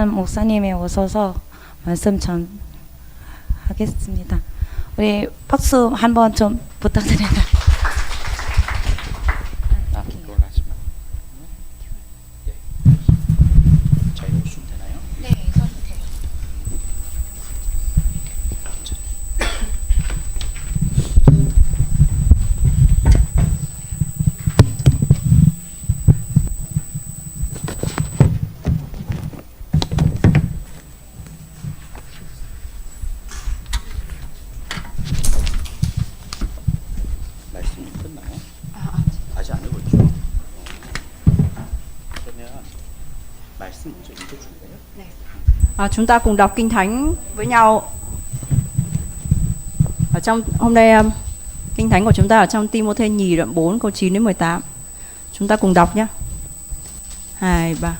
목사님이 오셔서 말씀 전 하겠습니다. 우리 박수 한번 좀 부탁드립니다. 그걸 하지 마. 네. 자, 이거 주면 되나요? 네, 써도 돼요. 말씀이 끝나요? 아직 안 읽었죠? 그러면 말씀 먼저 읽어줄래요? Chúng ta cùng đọc Kinh Thánh với nhau. Ở trong hôm nay Kinh Thánh của chúng ta ở trong Ti-mô-thê nhì đoạn 4 câu 9 đến 18. Chúng ta cùng đọc nhé. 2, 3.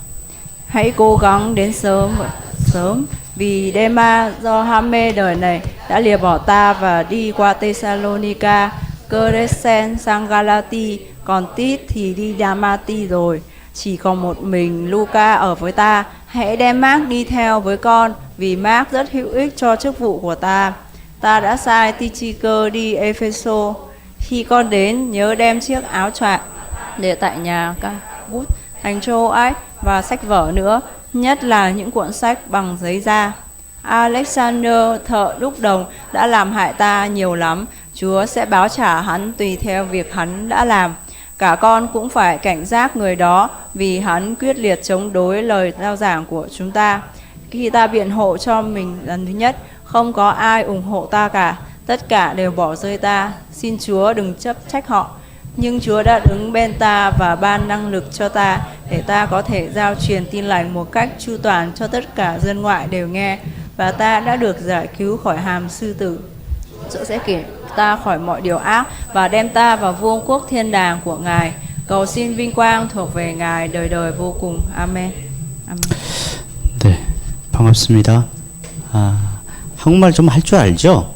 Hãy cố gắng đến sớm vì Đê-ma do ham mê đời này đã lìa bỏ ta và đi qua Tê-sa-lô-ni-ca, Cơ-rét-sen sang Ga-la-ti, còn Tít thì đi Đa-ma-ti rồi. Chỉ còn một mình Luca ở với ta. Hãy đem Mark đi theo với con, vì Mark rất hữu ích cho chức vụ của ta. Ta đã sai Tychicus đi Epheso. Khi con đến, nhớ đem chiếc áo choàng để tại nhà các bút, thành châu ách và sách vở nữa, nhất là những cuộn sách bằng giấy da. Alexander thợ đúc đồng đã làm hại ta nhiều lắm. Chúa sẽ báo trả hắn tùy theo việc hắn đã làm. Cả con cũng phải cảnh giác người đó, vì hắn quyết liệt chống đối lời rao giảng của chúng ta. Khi ta biện hộ cho mình lần thứ nhất, không có ai ủng hộ ta cả, tất cả đều bỏ rơi ta. Xin Chúa đừng chấp trách họ. Nhưng Chúa đã đứng bên ta và ban năng lực cho ta, để ta có thể giao truyền tin lành một cách chu toàn cho tất cả dân ngoại đều nghe. Và ta đã được giải cứu khỏi hàm sư tử. Chúa sẽ kể ta khỏi mọi điều ác và đem ta vào vương quốc thiên đàng của Ngài. Cầu xin vinh quang thuộc về Ngài đời đời vô cùng. Amen. Amen. 네, 반갑습니다. 한국말 좀 할 줄 알죠?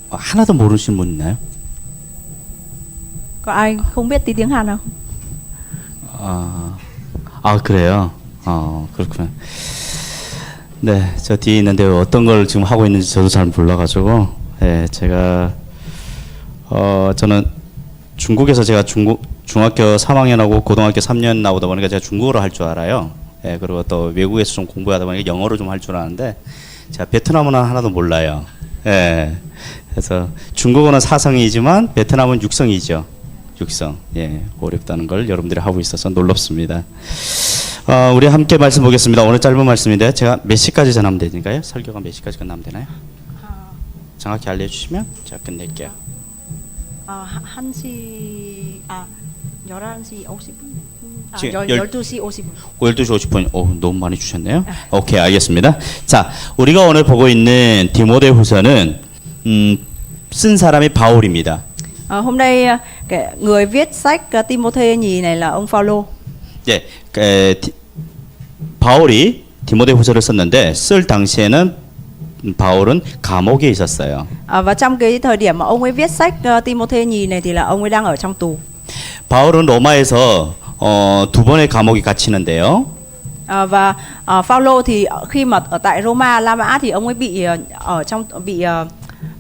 하나도 모르시는 분 있나요? Có ai không biết tí tiếng Hàn không? 그래요? 그렇구나. 네, 저 뒤에 있는데 어떤 걸 지금 하고 있는지 저도 잘 몰라가지고, 네, 저는 중국에서 제가 중학교 3학년하고 고등학교 3년 나오다 보니까 제가 중국어를 할 줄 알아요. 예, 그리고 또 외국에서 좀 공부하다 보니까 영어를 좀 할 줄 아는데, 제가 베트남어는 하나도 몰라요. 예, 그래서 중국어는 4성이지만 베트남은 6성이죠. 6성. 예, 어렵다는 걸 여러분들이 하고 있어서 놀랍습니다. 우리 함께 말씀 보겠습니다. 오늘 짧은 말씀인데 제가 몇 시까지 전하면 되니까요? 설교가 몇 시까지 끝나면 되나요? 정확히 알려주시면 제가 끝낼게요. 1시 11시 50분. 지금 12시 50분. 12시 50분. 너무 많이 주셨네요. 오케이, 알겠습니다. 자, 우리가 오늘 보고 있는 디모데후서는 쓴 사람이 바울입니다. Hôm nay người viết sách Ti-mô-thê nhì này là ông Phaolô. 예, 바울이 디모데후서를 썼는데 쓸 당시에는 바울은 감옥에 있었어요. Và trong cái thời điểm mà ông ấy viết sách Ti-mô-thê nhì này thì là ông ấy đang ở trong tù. 바울은 로마에서 두 번의 감옥에 갇히는데요. Và Phaolô thì khi mà ở tại Roma, La Mã thì ông ấy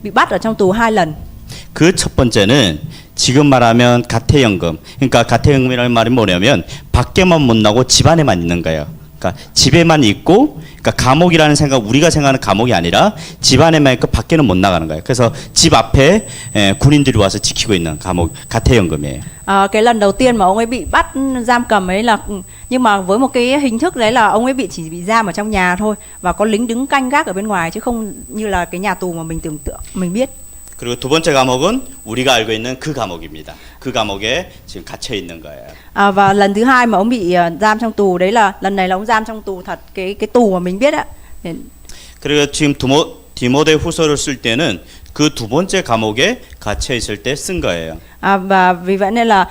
bị bắt ở trong tù 2 lần. 그 첫 번째는 지금 말하면 가택연금. 그러니까 가택연금이라는 말이 뭐냐면 밖에만 못 나고 집 안에만 있는 거예요. 그러니까 집에만 있고, 그러니까 감옥이라는 생각, 우리가 생각하는 감옥이 아니라 집 안에만 있고 밖에는 못 나가는 거예요. 그래서 집 앞에 군인들이 와서 지키고 있는 감옥, 가택연금이에요. Cái lần đầu tiên mà ông ấy bị bắt giam cầm ấy là, nhưng mà với một cái hình thức đấy là ông ấy chỉ bị giam ở trong nhà thôi, và có lính đứng canh gác ở bên ngoài, chứ không như là cái nhà tù mà mình tưởng tượng mình biết. 그리고 두 번째 감옥은 우리가 알고 있는 그 감옥입니다. 그 감옥에 지금 갇혀 있는 거예요. Và lần thứ hai mà ông bị giam trong tù đấy là lần này là ông giam trong tù thật, cái tù mà mình biết á. 그리고 지금 디모데후서를 쓸 때는 그 두 번째 감옥에 갇혀 있을 때 쓴 거예요. Và vì vậy nên là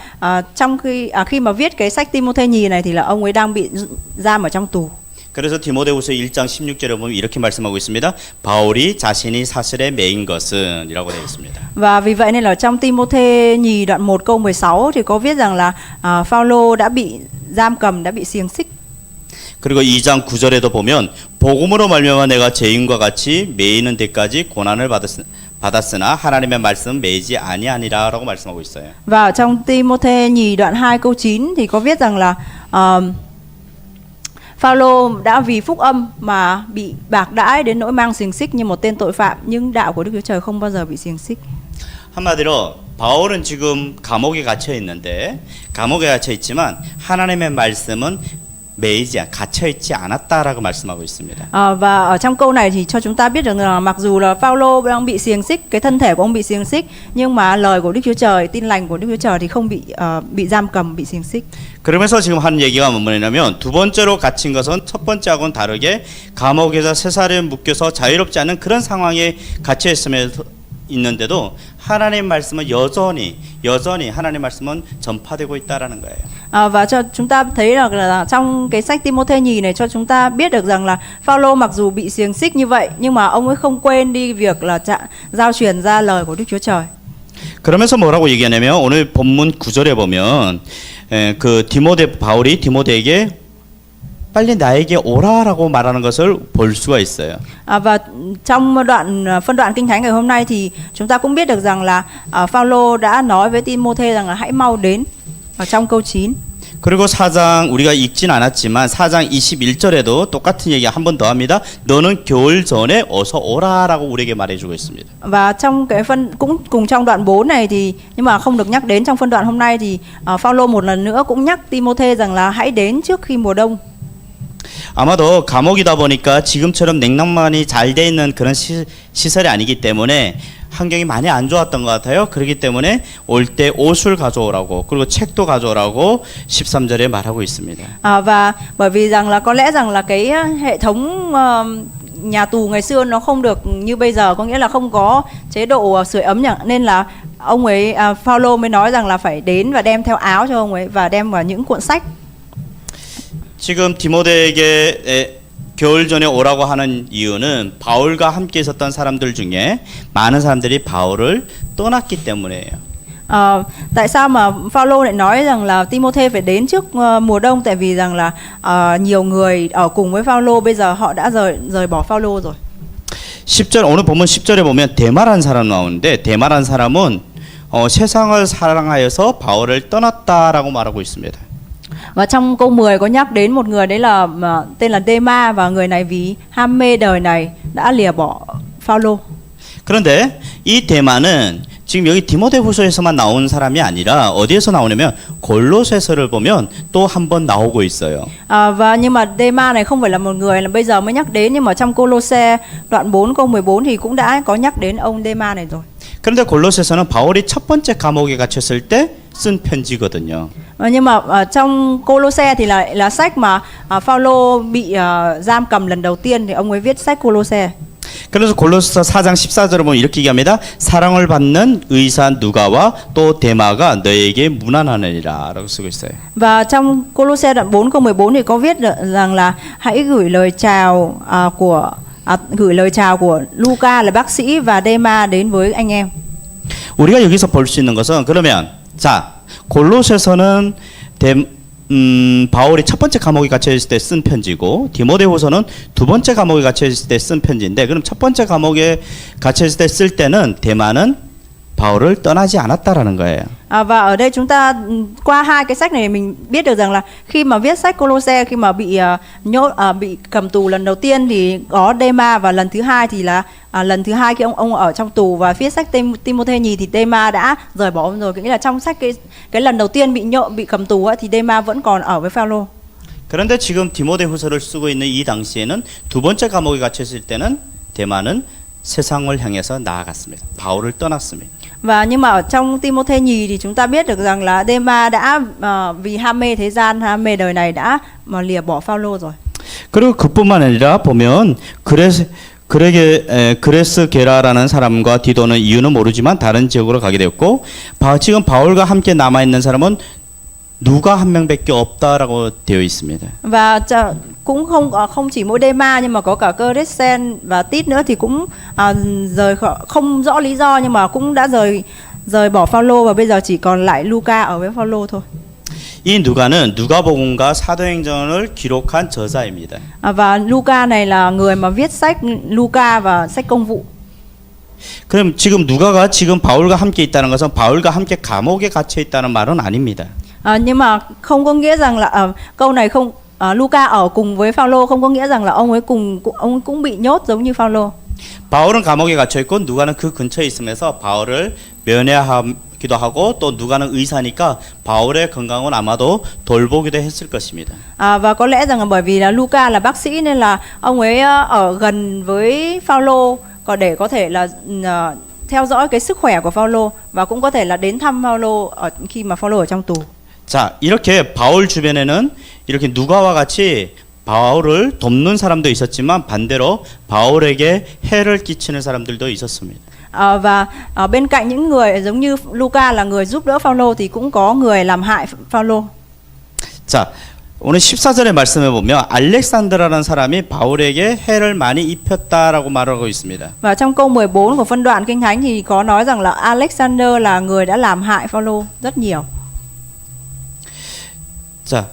trong khi mà viết cái sách Ti-mô-thê nhì này thì là ông ấy đang bị giam ở trong tù. 그래서 디모데후서 1장 16절에 보면 이렇게 말씀하고 있습니다. 바울이 자신이 사슬에 매인 것은 이라고 되어 있습니다. Và vì vậy nên là trong Ti-mô-thê nhì đoạn 1 câu 16 thì có viết rằng là Phaolô đã bị giam cầm, đã bị xiềng xích. 그리고 2장 9절에도 보면 복음으로 말미암아 내가 죄인과 같이 매이는 데까지 고난을 받았으나 하나님의 말씀 매이지 아니하니라라고 말씀하고 있어요. Và ở trong Ti-mô-thê nhì đoạn 2 câu 9 thì có viết rằng là Phaolô đã vì phúc âm mà bị bạc đãi đến nỗi mang xiềng xích như một tên tội phạm, nhưng đạo của Đức Chúa Trời không bao giờ bị xiềng xích. 한마디로 바울은 지금 감옥에 갇혀 있는데 감옥에 갇혀 있지만 하나님의 말씀은 갇혀 있지 않았다라고 말씀하고 있습니다. Và ở trong câu này thì cho chúng ta biết rằng là mặc dù là Phaolô đang bị xiềng xích, cái thân thể của ông bị xiềng xích, nhưng mà lời của Đức Chúa Trời, tin lành của Đức Chúa Trời thì không bị giam cầm, bị xiềng xích. 그러면서 지금 하는 얘기가 뭐냐면 두 번째로 갇힌 것은 첫 번째하고는 다르게 감옥에서 쇠사슬에 묶여서 자유롭지 않은 그런 상황에 갇혀 있는데도 하나님 말씀은 여전히 하나님 말씀은 전파되고 있다라는 거예요. Và cho chúng ta thấy là trong cái sách Ti-mô-thê nhì này cho chúng ta biết được rằng là Phaolô mặc dù bị xiềng xích như vậy nhưng mà ông ấy không quên đi việc là giao truyền ra lời của Đức Chúa Trời. 그러면서 뭐라고 얘기하냐면 오늘 본문 9절에 보면 그 바울이 디모데에게 빨리 나에게 오라라고 말하는 것을 볼 수가 있어요. Và trong phân đoạn kinh thánh ngày hôm nay thì chúng ta cũng biết được rằng là Phaolô đã nói với Ti-mô-thê rằng là hãy mau đến ở trong câu 9. 그리고 4장 우리가 읽진 않았지만 4장 21절에도 똑같은 얘기 한 번 더 합니다. 너는 겨울 전에 어서 오라라고 우리에게 말해주고 있습니다. Và trong cái cũng cùng trong đoạn 4 này thì nhưng mà không được nhắc đến trong phân đoạn hôm nay thì Phaolô một lần nữa cũng nhắc Ti-mô-thê rằng là hãy đến trước khi mùa đông. 아마도 감옥이다 보니까 지금처럼 냉난방이 잘 돼 있는 그런 시설이 아니기 때문에 환경이 많이 안 좋았던 것 같아요. 그렇기 때문에 올 때 옷을 가져오라고 그리고 책도 가져오라고 13절에 말하고 있습니다. Và bởi vì rằng là có lẽ rằng là cái hệ thống nhà tù ngày xưa nó không được như bây giờ, có nghĩa là không có chế độ sưởi ấm nên là ông ấy Phaolô mới nói rằng là phải đến và đem theo áo cho ông ấy và đem vào những cuộn sách. 지금 디모데에게 겨울 전에 오라고 하는 이유는 바울과 함께 있었던 사람들 중에 많은 사람들이 바울을 떠났기 때문이에요. Tại sao mà Phaolô lại nói rằng là Ti-mô-thê phải đến trước mùa đông? Tại vì rằng là nhiều người ở cùng với Phaolô bây giờ họ đã rời bỏ Phaolô rồi. 10절 오늘 본문 10절에 보면 대마라는 사람 나오는데 대마라는 사람은 세상을 사랑하여서 바울을 떠났다라고 말하고 있습니다. Và trong câu 10 có nhắc đến một người đấy là tên là Dema, và người này vì ham mê đời này đã lìa bỏ Phaolô. 그런데 이 대마는 지금 여기 디모데후서에서만 나온 사람이 아니라 어디에서 나오냐면 골로새서를 보면 또 한 번 나오고 있어요. Và nhưng mà Dema này không phải là một người là bây giờ mới nhắc đến, nhưng mà trong Cô-lô-se đoạn 4 câu 14 thì cũng đã có nhắc đến ông Dema này rồi. 그런데 골로새서는 바울이 첫 번째 감옥에 갇혔을 때 쓴 편지거든요. Nhưng mà trong Cô-lô-se thì là sách mà Phaolô bị giam cầm lần đầu tiên thì ông ấy viết sách Cô-lô-se. 그래서 골로새서 4장 14절을 보면 이렇게 얘기합니다. 사랑을 받는 의사 누가와 또 데마가 너에게 문안하느니라라고 쓰고 있어요. Và trong Cô-lô-se đoạn 4 câu 14 thì có viết rằng là hãy gửi lời chào của Luca là bác sĩ và Dema đến với anh em. 우리가 여기서 볼 수 있는 것은 그러면 자 골로새서는 바울이 첫 번째 감옥에 갇혀 있을 때 쓴 편지고 디모데후서는 두 번째 감옥에 갇혀 있을 때 쓴 편지인데 그럼 첫 번째 감옥에 갇혀 있을 때 쓸 때는 데마는 바울을 떠나지 않았다라는 거예요. Và ở đây chúng ta qua hai cái sách này mình biết được rằng là khi mà viết sách Cô-lô-se, khi mà bị cầm tù lần đầu tiên thì có Dema, và lần thứ hai thì là lần thứ hai khi ông ở trong tù và viết sách Ti-mô-thê nhì thì Dema đã rời bỏ ông rồi. Nghĩa là trong sách cái lần đầu tiên bị cầm tù thì Dema vẫn còn ở với Phaolô. 그런데 지금 디모데후서를 쓰고 있는 이 당시에는 두 번째 감옥에 갇혀 있을 때는 데마는 세상을 향해서 나아갔습니다. 바울을 떠났습니다. Và nhưng mà ở trong Ti-mô-thê nhì thì chúng ta biết được rằng là Dema đã vì ham mê thế gian, ham mê đời này đã mà lìa bỏ Phaolô rồi. 그리고 그뿐만 아니라 보면 그레스 게라라는 사람과 디도는 이유는 모르지만 다른 지역으로 가게 되었고 지금 바울과 함께 남아 있는 사람은 누가 한 명밖에 없다라고 되어 있습니다. Và cũng không chỉ mỗi Dema nhưng mà có cả Crescen và Tít nữa thì cũng rời không rõ lý do nhưng mà cũng đã rời bỏ Phaolô, và bây giờ chỉ còn lại Luca ở với Phaolô thôi. 이 누가는 누가복음과 사도행전을 기록한 저자입니다. Và Luca này là người mà viết sách Luca và sách Công vụ. 그럼 지금 누가가 지금 바울과 함께 있다는 것은 바울과 함께 감옥에 갇혀 있다는 말은 아닙니다. Nhưng mà không có nghĩa rằng là câu này không Luca ở cùng với Phaolô không có nghĩa rằng là ông ấy cũng bị nhốt giống như Phaolô. 바울은 감옥에 갇혀 있고 누가는 그 근처에 있으면서 바울을 면회하기도 하고 또 누가는 의사니까 바울의 건강은 아마도 돌보기도 했을 것입니다. Và có lẽ rằng là bởi vì là Luca là bác sĩ nên là ông ấy ở gần với Phaolô còn để có thể là theo dõi cái sức khỏe của Phaolô và cũng có thể là đến thăm Phaolô khi mà Phaolô ở trong tù. 자, 이렇게 바울 주변에는 이렇게 누가와 같이 바울을 돕는 사람도 있었지만 반대로 바울에게 해를 끼치는 사람들도 있었습니다. Và bên cạnh những người giống như Luca là người giúp đỡ Phaolô thì cũng có người làm hại Phaolô. 자, 오늘 14절의 말씀에 보면 알렉산드라라는 사람이 바울에게 해를 많이 입혔다라고 말하고 있습니다. Và trong câu 14 của phân đoạn Kinh Thánh thì có nói rằng là Alexander là người đã làm hại Phaolô rất nhiều. 자,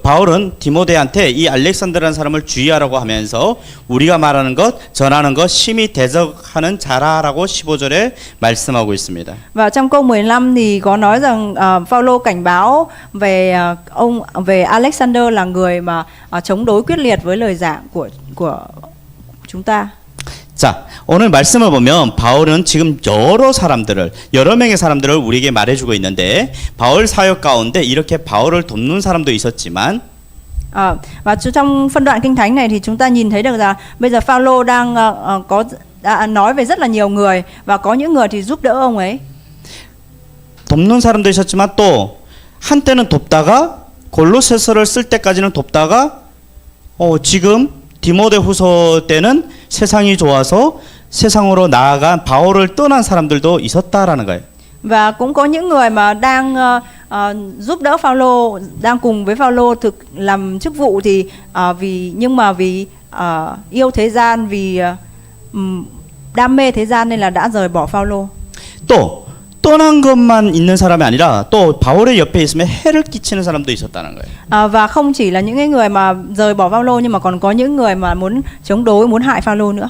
바울은 디모데한테 이 알렉산드라는 사람을 주의하라고 하면서 우리가 말하는 것, 전하는 것 심히 대적하는 자라라고 15절에 말씀하고 있습니다. Và trong câu 15 thì có nói rằng Phaolô cảnh báo về Alexander là người mà chống đối quyết liệt với lời giảng của chúng ta. 자, 오늘 말씀을 보면 바울은 지금 여러 명의 사람들을 우리에게 말해주고 있는데 바울 사역 가운데 이렇게 바울을 돕는 사람도 있었지만 Và trong phân đoạn Kinh Thánh này thì chúng ta nhìn thấy được rằng bây giờ Phaolô đang đã nói về rất là nhiều người và có những người thì giúp đỡ ông ấy. 돕는 사람도 있었지만 또 한때는 돕다가 골로새서를 쓸 때까지는 돕다가 지금 디모데후서 때는 세상이 좋아서 세상으로 나아간 바울을 떠난 사람들도 있었다라는 거예요. Và cũng có những người mà đang giúp đỡ Phaolô, đang cùng với Phaolô làm chức vụ thì vì yêu thế gian, vì đam mê thế gian nên là đã rời bỏ Phaolô. 또 떠난 것만 있는 사람이 아니라 또 바울의 옆에 있으면 해를 끼치는 사람도 있었다는 거예요. Và không chỉ là những người mà rời bỏ Phaolô nhưng mà còn có những người mà muốn chống đối, muốn hại Phaolô nữa.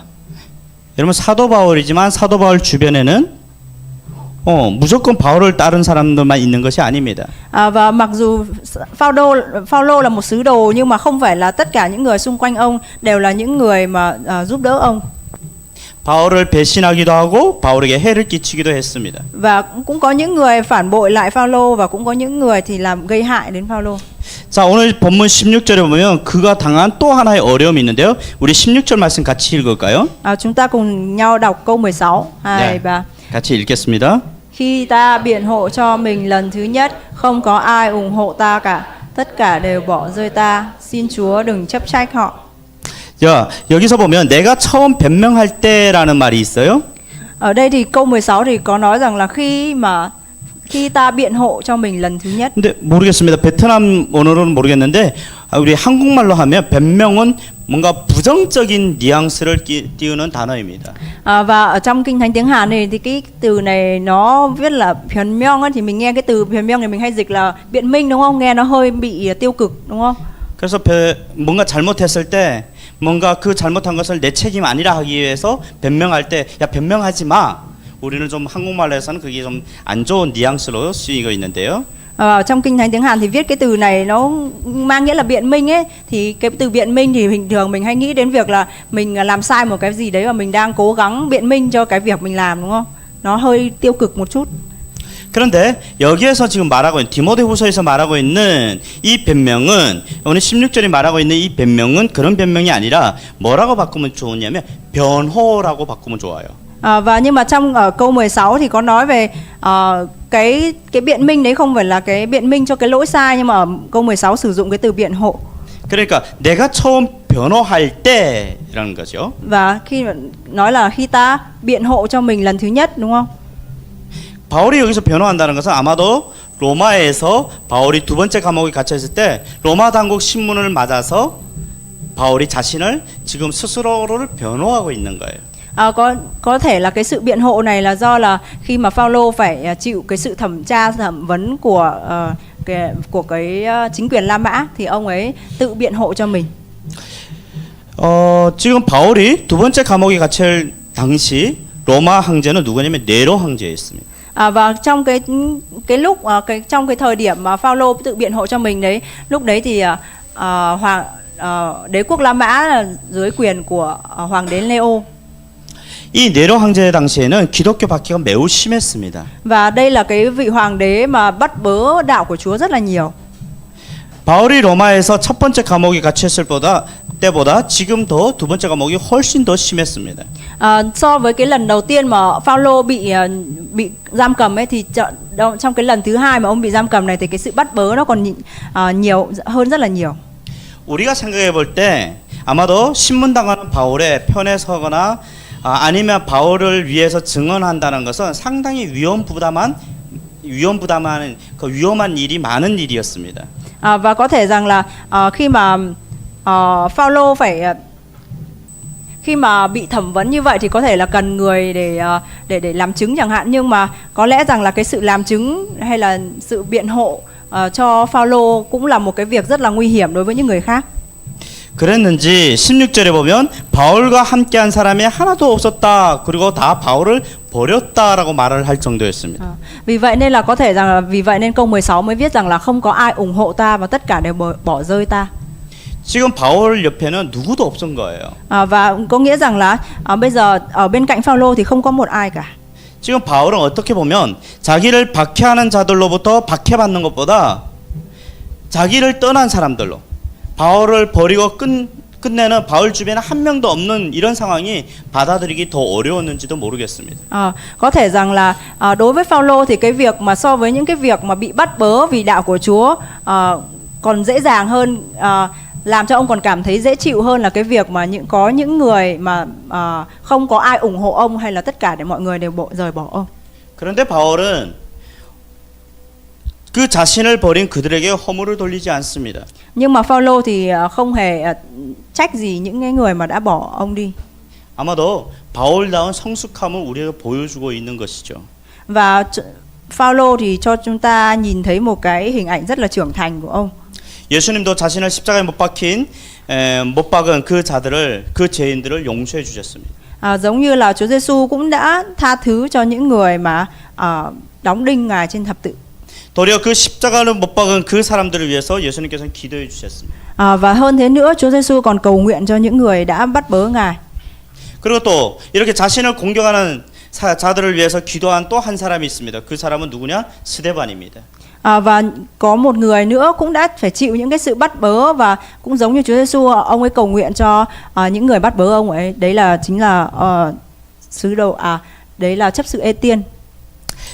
여러분 사도 바울이지만 사도 바울 주변에는 무조건 바울을 따른 사람들만 있는 것이 아닙니다. Và mặc dù Phaolô là một sứ đồ nhưng mà không phải là tất cả những người xung quanh ông đều là những người mà giúp đỡ ông. 바울을 배신하기도 하고 바울에게 해를 끼치기도 했습니다. Và cũng có những người phản bội lại Phaolô và cũng có những người thì làm gây hại đến Phaolô. 자, 오늘 본문 16절에 보면 그가 당한 또 하나의 어려움이 있는데요. 우리 16절 말씀 같이 읽을까요? Chúng ta cùng nhau đọc câu 16. 2, 3. 같이 읽겠습니다. Khi ta biện hộ cho mình lần thứ nhất, không có ai ủng hộ ta cả. Tất cả đều bỏ rơi ta. Xin Chúa đừng chấp trách họ. 자, 여기서 보면 내가 처음 변명할 때라는 말이 있어요. Ở đây thì câu 16 thì có nói rằng là khi ta biện hộ cho mình lần thứ nhất. 근데 모르겠습니다. 베트남 언어로는 모르겠는데 우리 한국말로 하면 변명은 뭔가 부정적인 뉘앙스를 띄우는 단어입니다. Và ở trong Kinh Thánh tiếng Hàn này thì cái từ này nó viết là 변명 thì mình nghe cái từ 변명 này mình hay dịch là biện minh đúng không? Nghe nó hơi bị tiêu cực đúng không? 그래서 뭔가 잘못했을 때 뭔가 그 잘못한 것을 내 책임 아니라 하기 위해서 변명할 때 야 변명하지 마. 우리는 좀 한국말로 해서는 그게 좀 안 좋은 뉘앙스로 쓰이고 있는데요. Trong Kinh Thánh tiếng Hàn thì viết cái từ này nó mang nghĩa là biện minh ấy, thì cái từ biện minh thì bình thường mình hay nghĩ đến việc là mình làm sai một cái gì đấy và mình đang cố gắng biện minh cho cái việc mình làm đúng không? Nó hơi tiêu cực một chút. 그런데 여기에서 지금 말하고 있는 디모데후서에서 말하고 있는 이 변명은 오늘 16절이 말하고 있는 이 변명은 그런 변명이 아니라 뭐라고 바꾸면 좋으냐면 변호라고 바꾸면 좋아요. Và nhưng mà trong ở câu 16 thì có nói về cái biện minh đấy không phải là cái biện minh cho cái lỗi sai, nhưng mà ở câu 16 sử dụng cái từ biện hộ. 그러니까 내가 처음 변호할 때라는 거죠. Và khi nói là khi ta biện hộ cho mình lần thứ nhất đúng không? 바울이 여기서 변호한다는 것은 아마도 로마에서 바울이 두 번째 감옥에 갇혀 있을 때 로마 당국 신문을 맞아서 바울이 자신을 지금 스스로를 변호하고 있는 거예요. Có thể là cái sự biện hộ này là do là khi mà Phaolô phải chịu cái sự thẩm vấn của chính quyền La Mã thì ông ấy tự biện hộ cho mình. 지금 바울이 두 번째 감옥에 갇힐 당시 로마 황제는 누구냐면 네로 황제였습니다. Và trong cái lúc trong cái thời điểm mà Phaolô tự biện hộ cho mình đấy, lúc đấy thì đế quốc La Mã là dưới quyền của hoàng đế Leo. 이 네로 황제 당시에는 기독교 박해가 매우 심했습니다. Và đây là cái vị hoàng đế mà bắt bớ đạo của Chúa rất là nhiều. 바울이 로마에서 첫 번째 감옥에 갇혔을 때보다 지금 더 두 번째 감옥이 훨씬 더 심했습니다. So với cái lần đầu tiên mà Phaolô bị giam cầm ấy thì trong cái lần thứ hai mà ông bị giam cầm này thì cái sự bắt bớ nó còn nhiều hơn rất là nhiều. 우리가 생각해 볼 때 아마도 신문당하는 바울의 편에 서거나 아니면 바울을 위해서 증언한다는 것은 상당히 위험부담한 그 위험한 일이 많은 일이었습니다. Và có thể rằng là khi mà Phaolô khi mà bị thẩm vấn như vậy thì có thể là cần người để làm chứng chẳng hạn, nhưng mà có lẽ rằng là cái sự làm chứng hay là sự biện hộ cho Phaolô cũng là một cái việc rất là nguy hiểm đối với những người khác. 그랬는지 16절에 보면 바울과 함께한 사람이 하나도 없었다. 그리고 다 바울을 버렸다라고 말을 할 정도였습니다. Vì vậy nên là có thể rằng là vì vậy nên câu 16 mới viết rằng là không có ai ủng hộ ta và tất cả đều bỏ rơi ta. 지금 바울 옆에는 누구도 없은 거예요. Và có nghĩa rằng là bây giờ ở bên cạnh Phaolô thì không có một ai cả. 지금 바울은 어떻게 보면 자기를 박해하는 자들로부터 박해받는 것보다 자기를 떠난 사람들로 바울을 버리고 끝내는 바울 주변에 한 명도 없는 이런 상황이 받아들이기 더 어려웠는지도 모르겠습니다. Có thể rằng là đối với Phaolô thì cái việc mà so với những cái việc mà bị bắt bớ vì đạo của Chúa còn dễ dàng hơn, làm cho ông còn cảm thấy dễ chịu hơn là cái việc mà có những người mà không có ai ủng hộ ông hay là tất cả để mọi người đều rời bỏ ông. 그런데 바울은 그 자신을 버린 그들에게 허물을 돌리지 않습니다. Nhưng mà Phaolô thì không hề trách gì những cái người mà đã bỏ ông đi. 아마도 바울다운 성숙함을 우리에게 보여주고 있는 것이죠. Và Phaolô thì cho chúng ta nhìn thấy một cái hình ảnh rất là trưởng thành của ông. 예수님도 자신을 십자가에 못 박은 그 자들을 그 죄인들을 용서해 주셨습니다. Giống như là Chúa Giêsu cũng đã tha thứ cho những người mà đóng đinh Ngài trên thập tự. 도리어 그 십자가를 못 박은 그 사람들을 위해서 예수님께서는 기도해 주셨습니다. Và hơn thế nữa, Chúa Giêsu còn cầu nguyện cho những người đã bắt bớ Ngài. 그리고 또 이렇게 자신을 공격하는 자들을 위해서 기도한 또 한 사람이 있습니다. 그 사람은 누구냐? 스데반입니다. Và có một người nữa cũng đã phải chịu những cái sự bắt bớ và cũng giống như Chúa Giêsu, ông ấy cầu nguyện cho những người bắt bớ ông ấy. Đấy là chính là đấy là chấp sự Ê-tiên.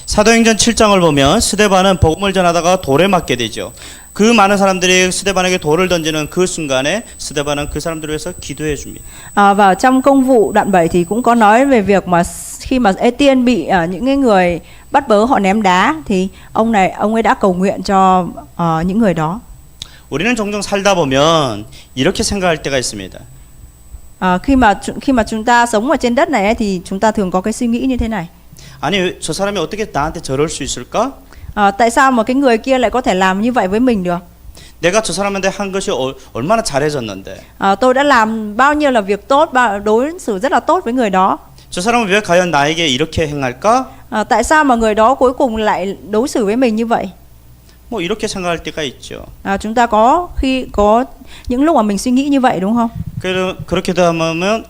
사도행전 7장을 보면 스데반은 복음을 전하다가 돌에 맞게 되죠. 그 많은 사람들이 스데반에게 돌을 던지는 그 순간에 스데반은 그 사람들을 위해서 기도해 줍니다. Và trong Công vụ đoạn 7 thì cũng có nói về việc mà khi mà Ê-tiên bị những cái người bắt bớ họ ném đá thì ông ấy đã cầu nguyện cho những người đó. 우리는 종종 살다 보면 이렇게 생각할 때가 있습니다. Khi mà chúng ta sống ở trên đất này ấy, thì chúng ta thường có cái suy nghĩ như thế này. 아니 저 사람이 어떻게 나한테 저럴 수 있을까? Tại sao mà cái người kia lại có thể làm như vậy với mình được? 내가 저 사람한테 한 것이 얼마나 잘해졌는데. Tôi đã làm bao nhiêu là việc tốt, đối xử rất là tốt với người đó. 저 사람은 왜 과연 나에게 이렇게 행할까? Tại sao mà người đó cuối cùng lại đối xử với mình như vậy? 뭐 이렇게 생각할 때가 있죠. Chúng ta có những lúc mà mình suy nghĩ như vậy đúng không?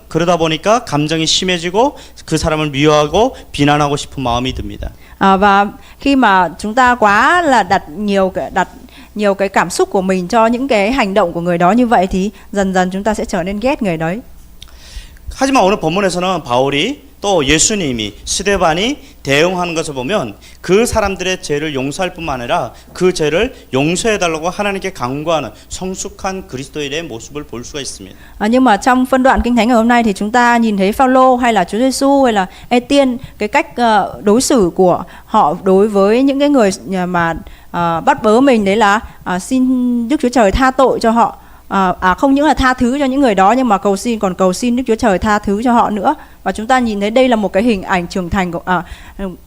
그러다 보니까 감정이 심해지고 그 사람을 미워하고 비난하고 싶은 마음이 듭니다. Và khi mà chúng ta quá là đặt nhiều cái cảm xúc của mình cho những cái hành động của người đó như vậy thì dần dần chúng ta sẽ trở nên ghét người đấy. 하지만 오늘 본문에서는 바울이 또 예수님이 스데반이 대응하는 것을 보면 그 사람들의 죄를 용서할 뿐만 아니라 그 죄를 용서해달라고 하나님께 간구하는 성숙한 그리스도인의 모습을 볼 수가 있습니다. Nhưng mà trong phân đoạn Kinh Thánh ngày hôm nay thì chúng ta nhìn thấy Phaolô hay là Chúa Giêsu hay là Ê-tiên, cái cách đối xử của họ đối với những cái người mà bắt bớ mình, đấy là xin Đức Chúa Trời tha tội cho họ. không những là tha thứ cho những người đó nhưng mà còn cầu xin Đức Chúa Trời tha thứ cho họ nữa. Và chúng ta nhìn thấy đây là một cái hình ảnh trưởng thành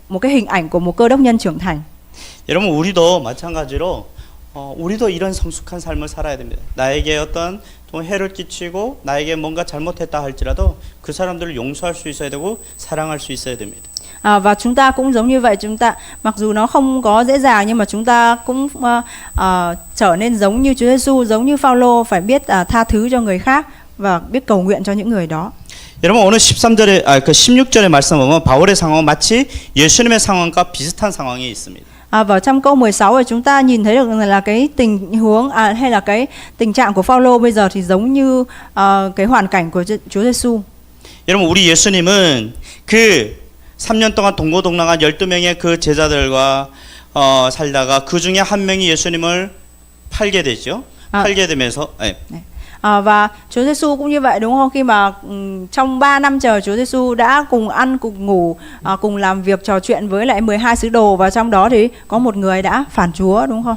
một cái hình ảnh của một cơ đốc nhân trưởng thành. 여러분 우리도 마찬가지로 우리도 이런 성숙한 삶을 살아야 됩니다. 나에게 어떤 또 해를 끼치고 나에게 뭔가 잘못했다 할지라도 그 사람들을 용서할 수 있어야 되고 사랑할 수 있어야 됩니다. Và chúng ta cũng giống như vậy, chúng ta mặc dù nó không có dễ dàng nhưng mà chúng ta cũng trở nên giống như Chúa Giêsu, giống như Phaolô, phải biết tha thứ cho người khác và biết cầu nguyện cho những người đó. 여러분 오늘 13절에 그 16절의 말씀 보면 바울의 상황은 마치 예수님의 상황과 비슷한 상황이 있습니다. Vào trong câu 16 thì chúng ta nhìn thấy được là cái tình huống hay là cái tình trạng của Phaolô bây giờ thì giống như cái hoàn cảnh của Chúa Giêsu. 여러분 우리 예수님은 그 3년 동안 동고동락한 12명의 그 제자들과 살다가 그 중에 한 명이 예수님을 팔게 되죠. 팔게 되면서 Và Chúa Giêsu cũng như vậy đúng không? Khi mà trong 3 năm trời Chúa Giêsu đã cùng ăn, cùng ngủ, cùng làm việc trò chuyện với lại 12 sứ đồ, và trong đó thì có một người đã phản Chúa đúng không?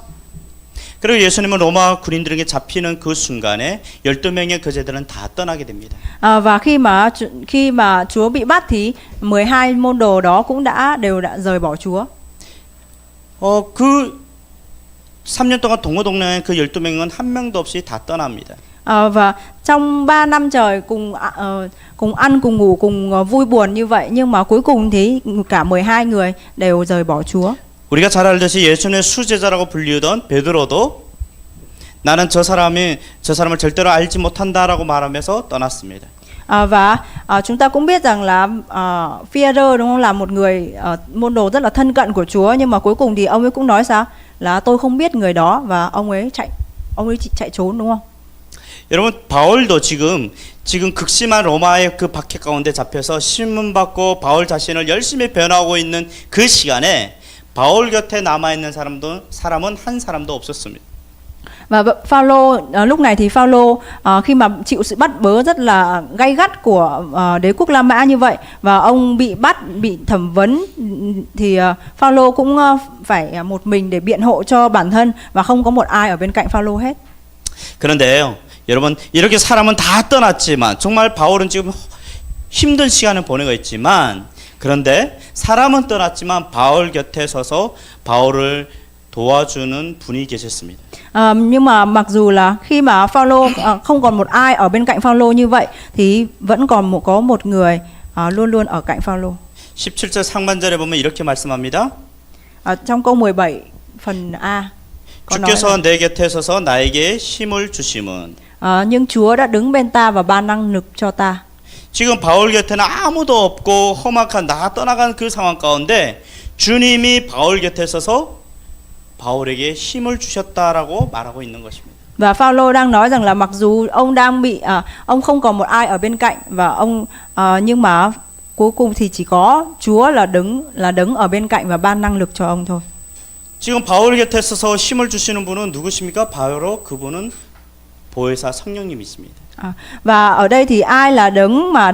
그리고 예수님은 로마 군인들에게 잡히는 그 순간에 12명의 그 제자들은 다 떠나게 됩니다. Và khi mà Chúa bị bắt thì 12 môn đồ đó cũng đều đã rời bỏ Chúa. 그 3년 동안 동고동락한 그 12명은 한 명도 없이 다 떠납니다. Và trong 3 năm trời cùng ăn, cùng ngủ, cùng vui buồn như vậy, nhưng mà cuối cùng thì cả 12 người đều rời bỏ Chúa. 우리가 잘 알듯이 예수님의 수제자라고 불리우던 베드로도 나는 저 사람을 절대로 알지 못한다라고 말하면서 떠났습니다. Và chúng ta cũng biết rằng là Phi-e-rơ đúng không, là một người môn đồ rất là thân cận của Chúa, nhưng mà cuối cùng thì ông ấy cũng nói sao là tôi không biết người đó, và ông ấy chạy trốn đúng không? 여러분 바울도 지금 극심한 로마의 그 박해 가운데 잡혀서 신문받고 바울 자신을 열심히 변화하고 있는 그 시간에 바울 곁에 남아 있는 사람은 한 사람도 없었습니다. Và Phaolô lúc này thì Phaolô khi mà chịu sự bắt bớ rất là gay gắt của đế quốc La Mã như vậy, và ông bị bắt, bị thẩm vấn, thì Phaolô cũng phải một mình để biện hộ cho bản thân, và không có một ai ở bên cạnh Phaolô hết. 그런데요, 여러분 이렇게 사람은 다 떠났지만 정말 바울은 지금 힘든 시간을 보내고 있지만, 그런데 사람은 떠났지만 바울 곁에 서서 바울을 도와주는 분이 계셨습니다. Nhưng mà mặc dù là khi mà Phaolô không còn một ai ở bên cạnh Phaolô như vậy, thì vẫn còn có một người luôn luôn ở cạnh Phaolô. 17절 상반절에 보면 이렇게 말씀합니다. Trong câu 17 phần A có nói 주께서 내 곁에 서서 나에게 힘을 주심은 nhưng Chúa đã đứng bên ta và ban năng lực cho ta. 지금 바울 곁에는 아무도 없고 험악한 나 떠나간 그 상황 가운데 주님이 바울 곁에 서서 바울에게 힘을 주셨다라고 말하고 있는 것입니다. Và Phaolô đang nói rằng là mặc dù ông đang bị ông không còn một ai ở bên cạnh, và ông nhưng mà cuối cùng thì chỉ có Chúa là đứng ở bên cạnh và ban năng lực cho ông thôi. 지금 바울 곁에 서서 힘을 주시는 분은 누구십니까? 바로 그분은 보혜사 성령님이십니다. Và ở đây thì ai là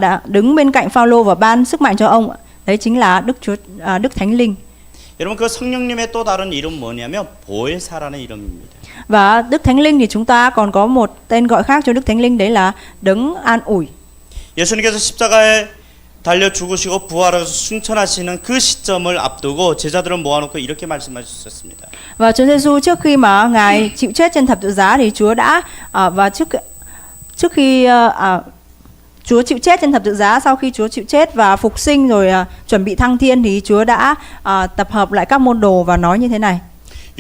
đã đứng bên cạnh Phaolô và ban sức mạnh cho ông? Đấy chính là Đức Thánh Linh. 여러분 그 성령님의 또 다른 이름 뭐냐면 보혜사라는 이름입니다. Và Đức Thánh Linh thì chúng ta còn có một tên gọi khác cho Đức Thánh Linh, đấy là đấng an ủi. 예수님께서 십자가에 달려 죽으시고 부활하셔서 승천하시는 그 시점을 앞두고 제자들을 모아놓고 이렇게 말씀하셨습니다. Và Chúa Giêsu trước khi mà ngài chịu chết trên thập tự giá thì Chúa đã và trước khi Chúa chịu chết trên thập tự giá, sau khi Chúa chịu chết và phục sinh rồi chuẩn bị thăng thiên, thì Chúa đã tập hợp lại các môn đồ và nói như thế này.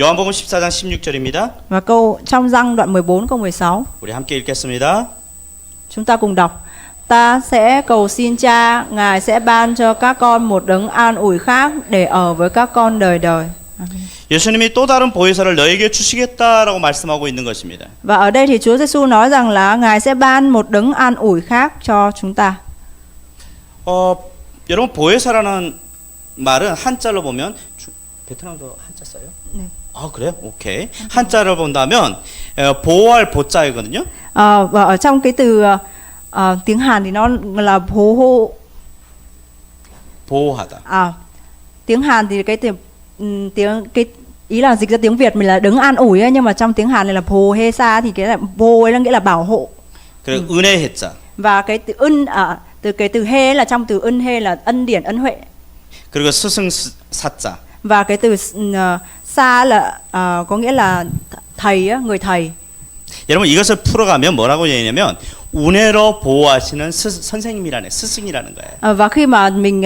요한복음 14장 16절입니다. Và trong Giăng đoạn 14 câu 16. 우리 함께 읽겠습니다. Chúng ta cùng đọc. Ta sẽ cầu xin Cha, Ngài sẽ ban cho các con một đấng an ủi khác để ở với các con đời đời. 예수님이 또 다른 보혜사를 너에게 주시겠다라고 말씀하고 있는 것입니다. Và ở đây thì Chúa Giêsu nói rằng là Ngài sẽ ban một đấng an ủi khác cho chúng ta. 여러분 보혜사라는 말은 한자로 보면 베트남도 한자 써요? 네. 아 그래요? 오케이. 한자를 본다면 보호할 보자이거든요. Và ở trong cái từ tiếng Hàn thì nó là 보호하다. tiếng Hàn thì cái ý là dịch ra tiếng Việt mình là đấng an ủi ấy, nhưng mà trong tiếng Hàn này là Bồ Hê Sa thì cái là Bồ ấy là nghĩa là bảo hộ. 그리고 은혜 해자. Và cái từ từ cái từ hê là trong từ ân hê là ân điển ân huệ. 그리고 스승 사자. Và cái từ sa là có nghĩa là thầy á, người thầy. 여러분 이것을 풀어가면 뭐라고 얘기냐면 은혜로 보호하시는 선생님이라는 스승이라는 거예요. Và khi mà mình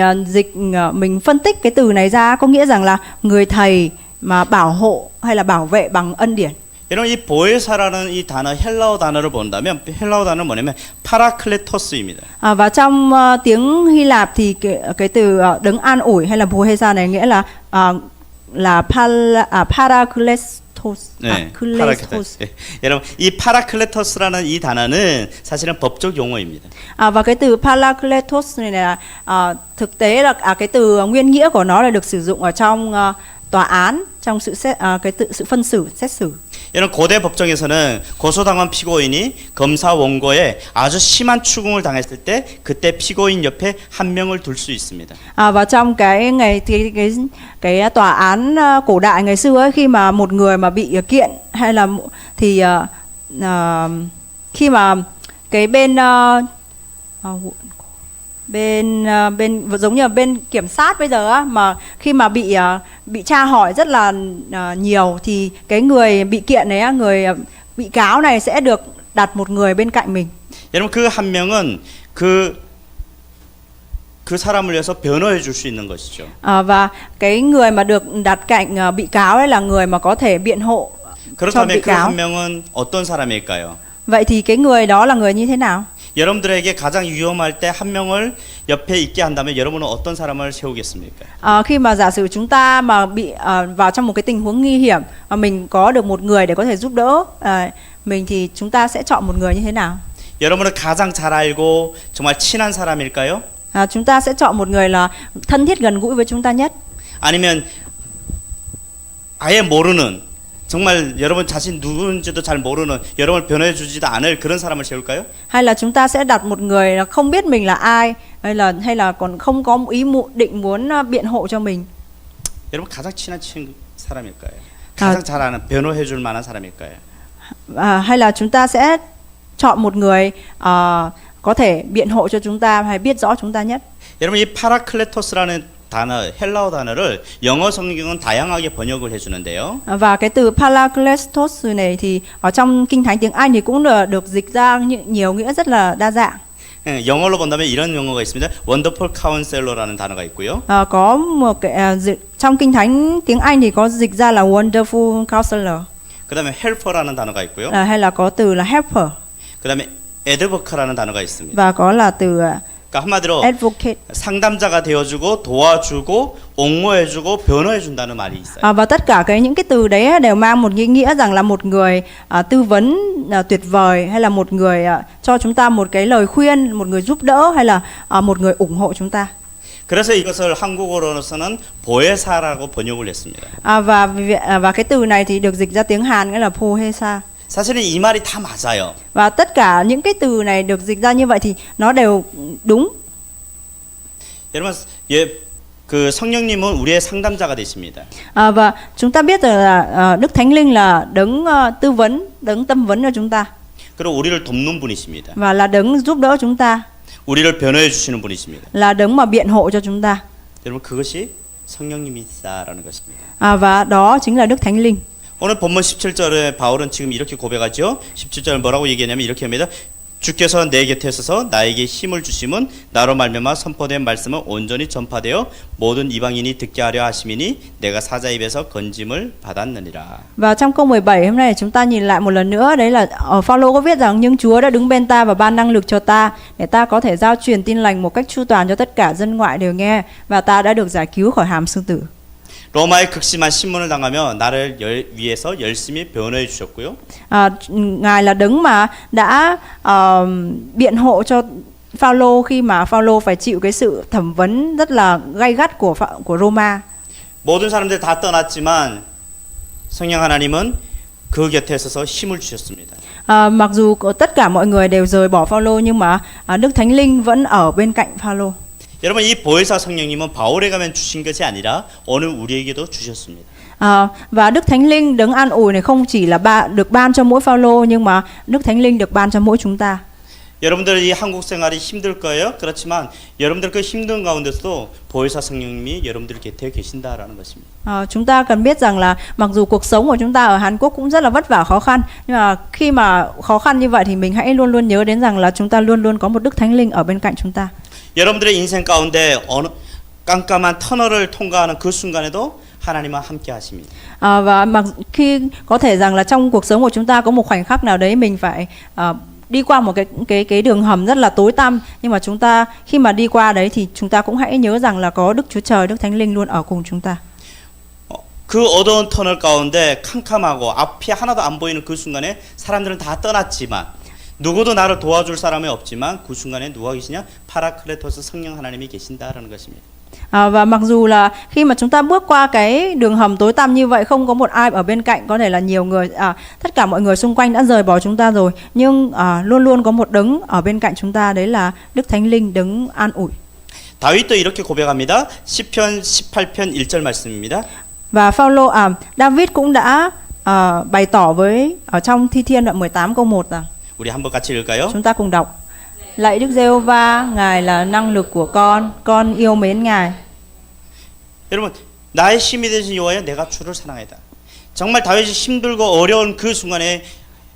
mình phân tích cái từ này ra có nghĩa rằng là người thầy mà bảo hộ hay là bảo vệ bằng ân điển. 여러분 이 보혜사라는 이 단어 헬라어 단어를 본다면 헬라어 단어는 뭐냐면 파라클레토스입니다. Và trong tiếng Hy Lạp thì cái từ đấng an ủi hay là Bồ Hê Sa này nghĩa là Parakletos. 네, 파라클레토스. 예. 여러분 이 파라클레토스라는 이 단어는 사실은 법적 용어입니다. Và cái từ Parakletos này là thực tế là cái từ nguyên nghĩa của nó là được sử dụng ở trong tòa án, trong sự phân xử xét xử. 여러분 고대 법정에서는 고소당한 피고인이 검사 원고에 아주 심한 추궁을 당했을 때 그때 피고인 옆에 한 명을 둘 수 있습니다. Và trong cái tòa án cổ đại ngày xưa ấy, khi mà một người mà bị kiện hay là thì khi mà cái bên giống như là bên kiểm sát bây giờ á, mà khi mà bị tra hỏi rất là nhiều thì cái người bị kiện này á, người bị cáo này sẽ được đặt một người bên cạnh mình. 여러분 그 한 명은 그 사람을 위해서 변호해 줄 수 있는 것이죠. Và cái người mà được đặt cạnh bị cáo ấy là người mà có thể biện hộ cho bị 그렇다면 그 cáo. 한 명은 어떤 사람일까요? Vậy thì cái người đó là người như thế nào? 여러분들에게 가장 위험할 때 한 명을 옆에 있게 한다면 여러분은 어떤 사람을 세우겠습니까? Khi mà giả sử chúng ta mà bị vào trong một cái tình huống nguy hiểm mà mình có được một người để có thể giúp đỡ mình thì chúng ta sẽ chọn một người như thế nào? 여러분을 가장 잘 알고 정말 친한 사람일까요? Chúng ta sẽ chọn một người là thân thiết gần gũi với chúng ta nhất. 아니면 아예 모르는 정말 여러분 자신 누구인지도 잘 모르는 여러분을 변호해 주지도 않을 그런 사람을 세울까요? Hay là chúng ta sẽ đặt một người là không biết mình là ai hay là còn không có định muốn biện hộ cho mình? 여러분 가장 친한 사람일까요? 가장 잘 아는 변호해 줄 만한 사람일까요? Hay là chúng ta sẽ chọn một người có thể biện hộ cho chúng ta hay biết rõ chúng ta nhất? 여러분 이 파라클레토스라는 단어 헬라어 단어를 영어 성경은 다양하게 번역을 해주는데요. Và cái từ Parakletos này thì ở trong kinh thánh tiếng Anh thì cũng được dịch ra nhiều nghĩa rất là đa dạng. 영어로 본다면 이런 용어가 있습니다. Wonderful Counselor라는 단어가 있고요. Có một cái trong kinh thánh tiếng Anh thì có dịch ra là Wonderful Counselor. 그다음에 Helper라는 단어가 있고요. Hay là có từ là Helper. 그다음에 Advocate라는 단어가 있습니다. Và có là từ 그러니까 한마디로 Advocate. 상담자가 되어주고 도와주고 옹호해주고 변호해준다는 말이 있어요. Và tất cả những cái từ đấy đều mang một nghĩa rằng là một người tư vấn tuyệt vời hay là một người cho chúng ta một cái lời khuyên, một người giúp đỡ hay là một người ủng hộ chúng ta. 그래서 이것을 한국어로서는 보혜사라고 번역을 했습니다. Và cái từ này thì được dịch ra tiếng Hàn nghĩa là Bồ Hê Sa. 사실은 이 말이 다 맞아요. Và tất cả những cái từ này được dịch ra như vậy thì nó đều đúng. 여러분, 그 성령님은 우리의 상담자가 되십니다. Và chúng ta biết rằng là Đức Thánh Linh là đấng tư vấn, đấng tâm vấn cho chúng ta. 그리고 우리를 돕는 분이십니다. Và là đấng giúp đỡ chúng ta. 우리를 변호해 주시는 분이십니다. Là đấng mà biện hộ cho chúng ta. 여러분 그것이 성령님이시다라는 것입니다. Và đó chính là Đức Thánh Linh. 오늘 본문 17절에 바울은 지금 이렇게 고백하죠. 17절 뭐라고 얘기하냐면 이렇게 합니다. 주께서 내 곁에 서서 나에게 힘을 주심은 나로 말미암아 선포된 말씀은 온전히 전파되어 모든 이방인이 듣게 하려 하심이니 내가 사자 입에서 건짐을 받았느니라. Và trong câu 17 hôm nay chúng ta nhìn lại một lần nữa, đấy là Phaolô có viết rằng nhưng Chúa đã đứng bên ta và ban năng lực cho ta để ta có thể giao truyền tin lành một cách chu toàn cho tất cả dân ngoại đều nghe, và ta đã được giải cứu khỏi hàm sư tử. 로마의 극심한 신문을 당하며 나를 위해서 열심히 변호해 주셨고요. Ngài là đấng mà đã biện hộ cho Phaolô khi mà Phaolô phải chịu cái sự thẩm vấn rất là gay gắt của Roma. 모든 사람들 다 떠났지만 성령 하나님은 그 곁에 서서 힘을 주셨습니다. Mặc dù tất cả mọi người đều rời bỏ Phaolô nhưng mà Đức Thánh Linh vẫn ở bên cạnh Phaolô. 여러분 이 보혜사 성령님은 바울에게만 주신 것이 아니라 오늘 우리에게도 주셨습니다. Và Đức Thánh Linh đấng an ủi này không chỉ là được ban cho mỗi Phaolô, nhưng mà Đức Thánh Linh được ban cho mỗi chúng ta. 여러분들 이 한국 생활이 힘들 거예요. 그렇지만 여러분들 그 힘든 가운데서도 보혜사 성령님이 여러분들 곁에 계신다라는 것입니다. Chúng ta cần biết rằng là mặc dù cuộc sống của chúng ta ở Hàn Quốc cũng rất là vất vả khó khăn, nhưng mà khi mà khó khăn như vậy thì mình hãy luôn luôn nhớ đến rằng là chúng ta luôn luôn có một Đức Thánh Linh ở bên cạnh chúng ta. 여러분들의 인생 가운데 어느 깜깜한 터널을 통과하는 그 순간에도 하나님은 함께 하십니다. Và mặc khi có thể rằng là trong cuộc sống của chúng ta có một khoảnh khắc nào đấy mình phải đi qua một cái đường hầm rất là tối tăm, nhưng mà chúng ta khi mà đi qua đấy thì chúng ta cũng hãy nhớ rằng là có Đức Chúa Trời, Đức Thánh Linh luôn ở cùng chúng ta. 그 어두운 터널 가운데 캄캄하고 앞이 하나도 안 보이는 그 순간에 사람들은 다 떠났지만 누구도 나를 도와줄 사람이 없지만 그 순간에 누가 계시냐? 파라클레토스 성령 하나님이 계신다라는 것입니다. Và mặc dù là khi mà chúng ta bước qua cái đường hầm tối tăm như vậy, không có một ai ở bên cạnh, có thể là nhiều người, tất cả mọi người xung quanh đã rời bỏ chúng ta rồi, nhưng luôn luôn có một đấng ở bên cạnh chúng ta, đấy là Đức Thánh Linh, đấng an ủi. 다윗도 이렇게 고백합니다. 시편 18편 1절 말씀입니다. Và David cũng đã bày tỏ ở trong Thi Thiên đoạn 18 câu 1 rằng, 우리 한번 같이 읽을까요? chúng ta cùng đọc: Lạy Đức Giê-hô-va, Ngài là năng lực của con yêu mến Ngài. 여러분, 나의 힘이 되신 여호와여, 내가 주를 사랑하다. 정말 다윗이 힘들고 어려운 그 순간에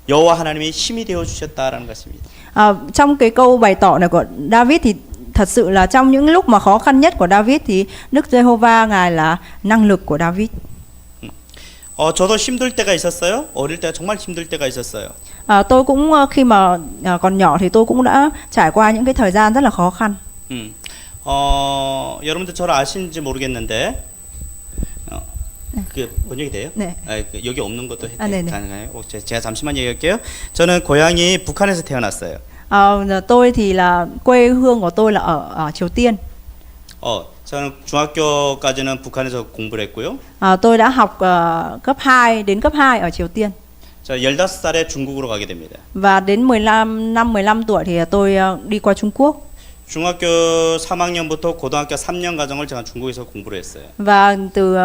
여호와 하나님이 힘이 되어 주셨다라는 것입니다. Trong cái câu bày tỏ này của David thì thật sự là trong những lúc mà khó khăn nhất của David thì Đức Giê-hô-va Ngài là năng lực của David. 저도 힘들 때가 있었어요. 어릴 때 정말 힘들 때가 있었어요. Tôi cũng khi mà còn nhỏ thì tôi cũng đã trải qua những cái thời gian rất là khó khăn. 여러분들 저를 아시는지 모르겠는데 그 번역이 돼요? 네. 여기 없는 것도 네네. 가능해요? 제가 잠시만 얘기할게요. 저는 고향이 북한에서 태어났어요. Tôi thì là quê hương của tôi là ở Triều Tiên. 저는 중학교까지는 북한에서 공부를 했고요. Tôi đã học cấp 2 đến cấp 2 ở Triều Tiên. 저 15살에 중국으로 가게 됩니다. Và đến 15 tuổi thì tôi đi qua Trung Quốc. 중학교 3학년부터 고등학교 3년 과정을 제가 중국에서 공부를 했어요. Và từ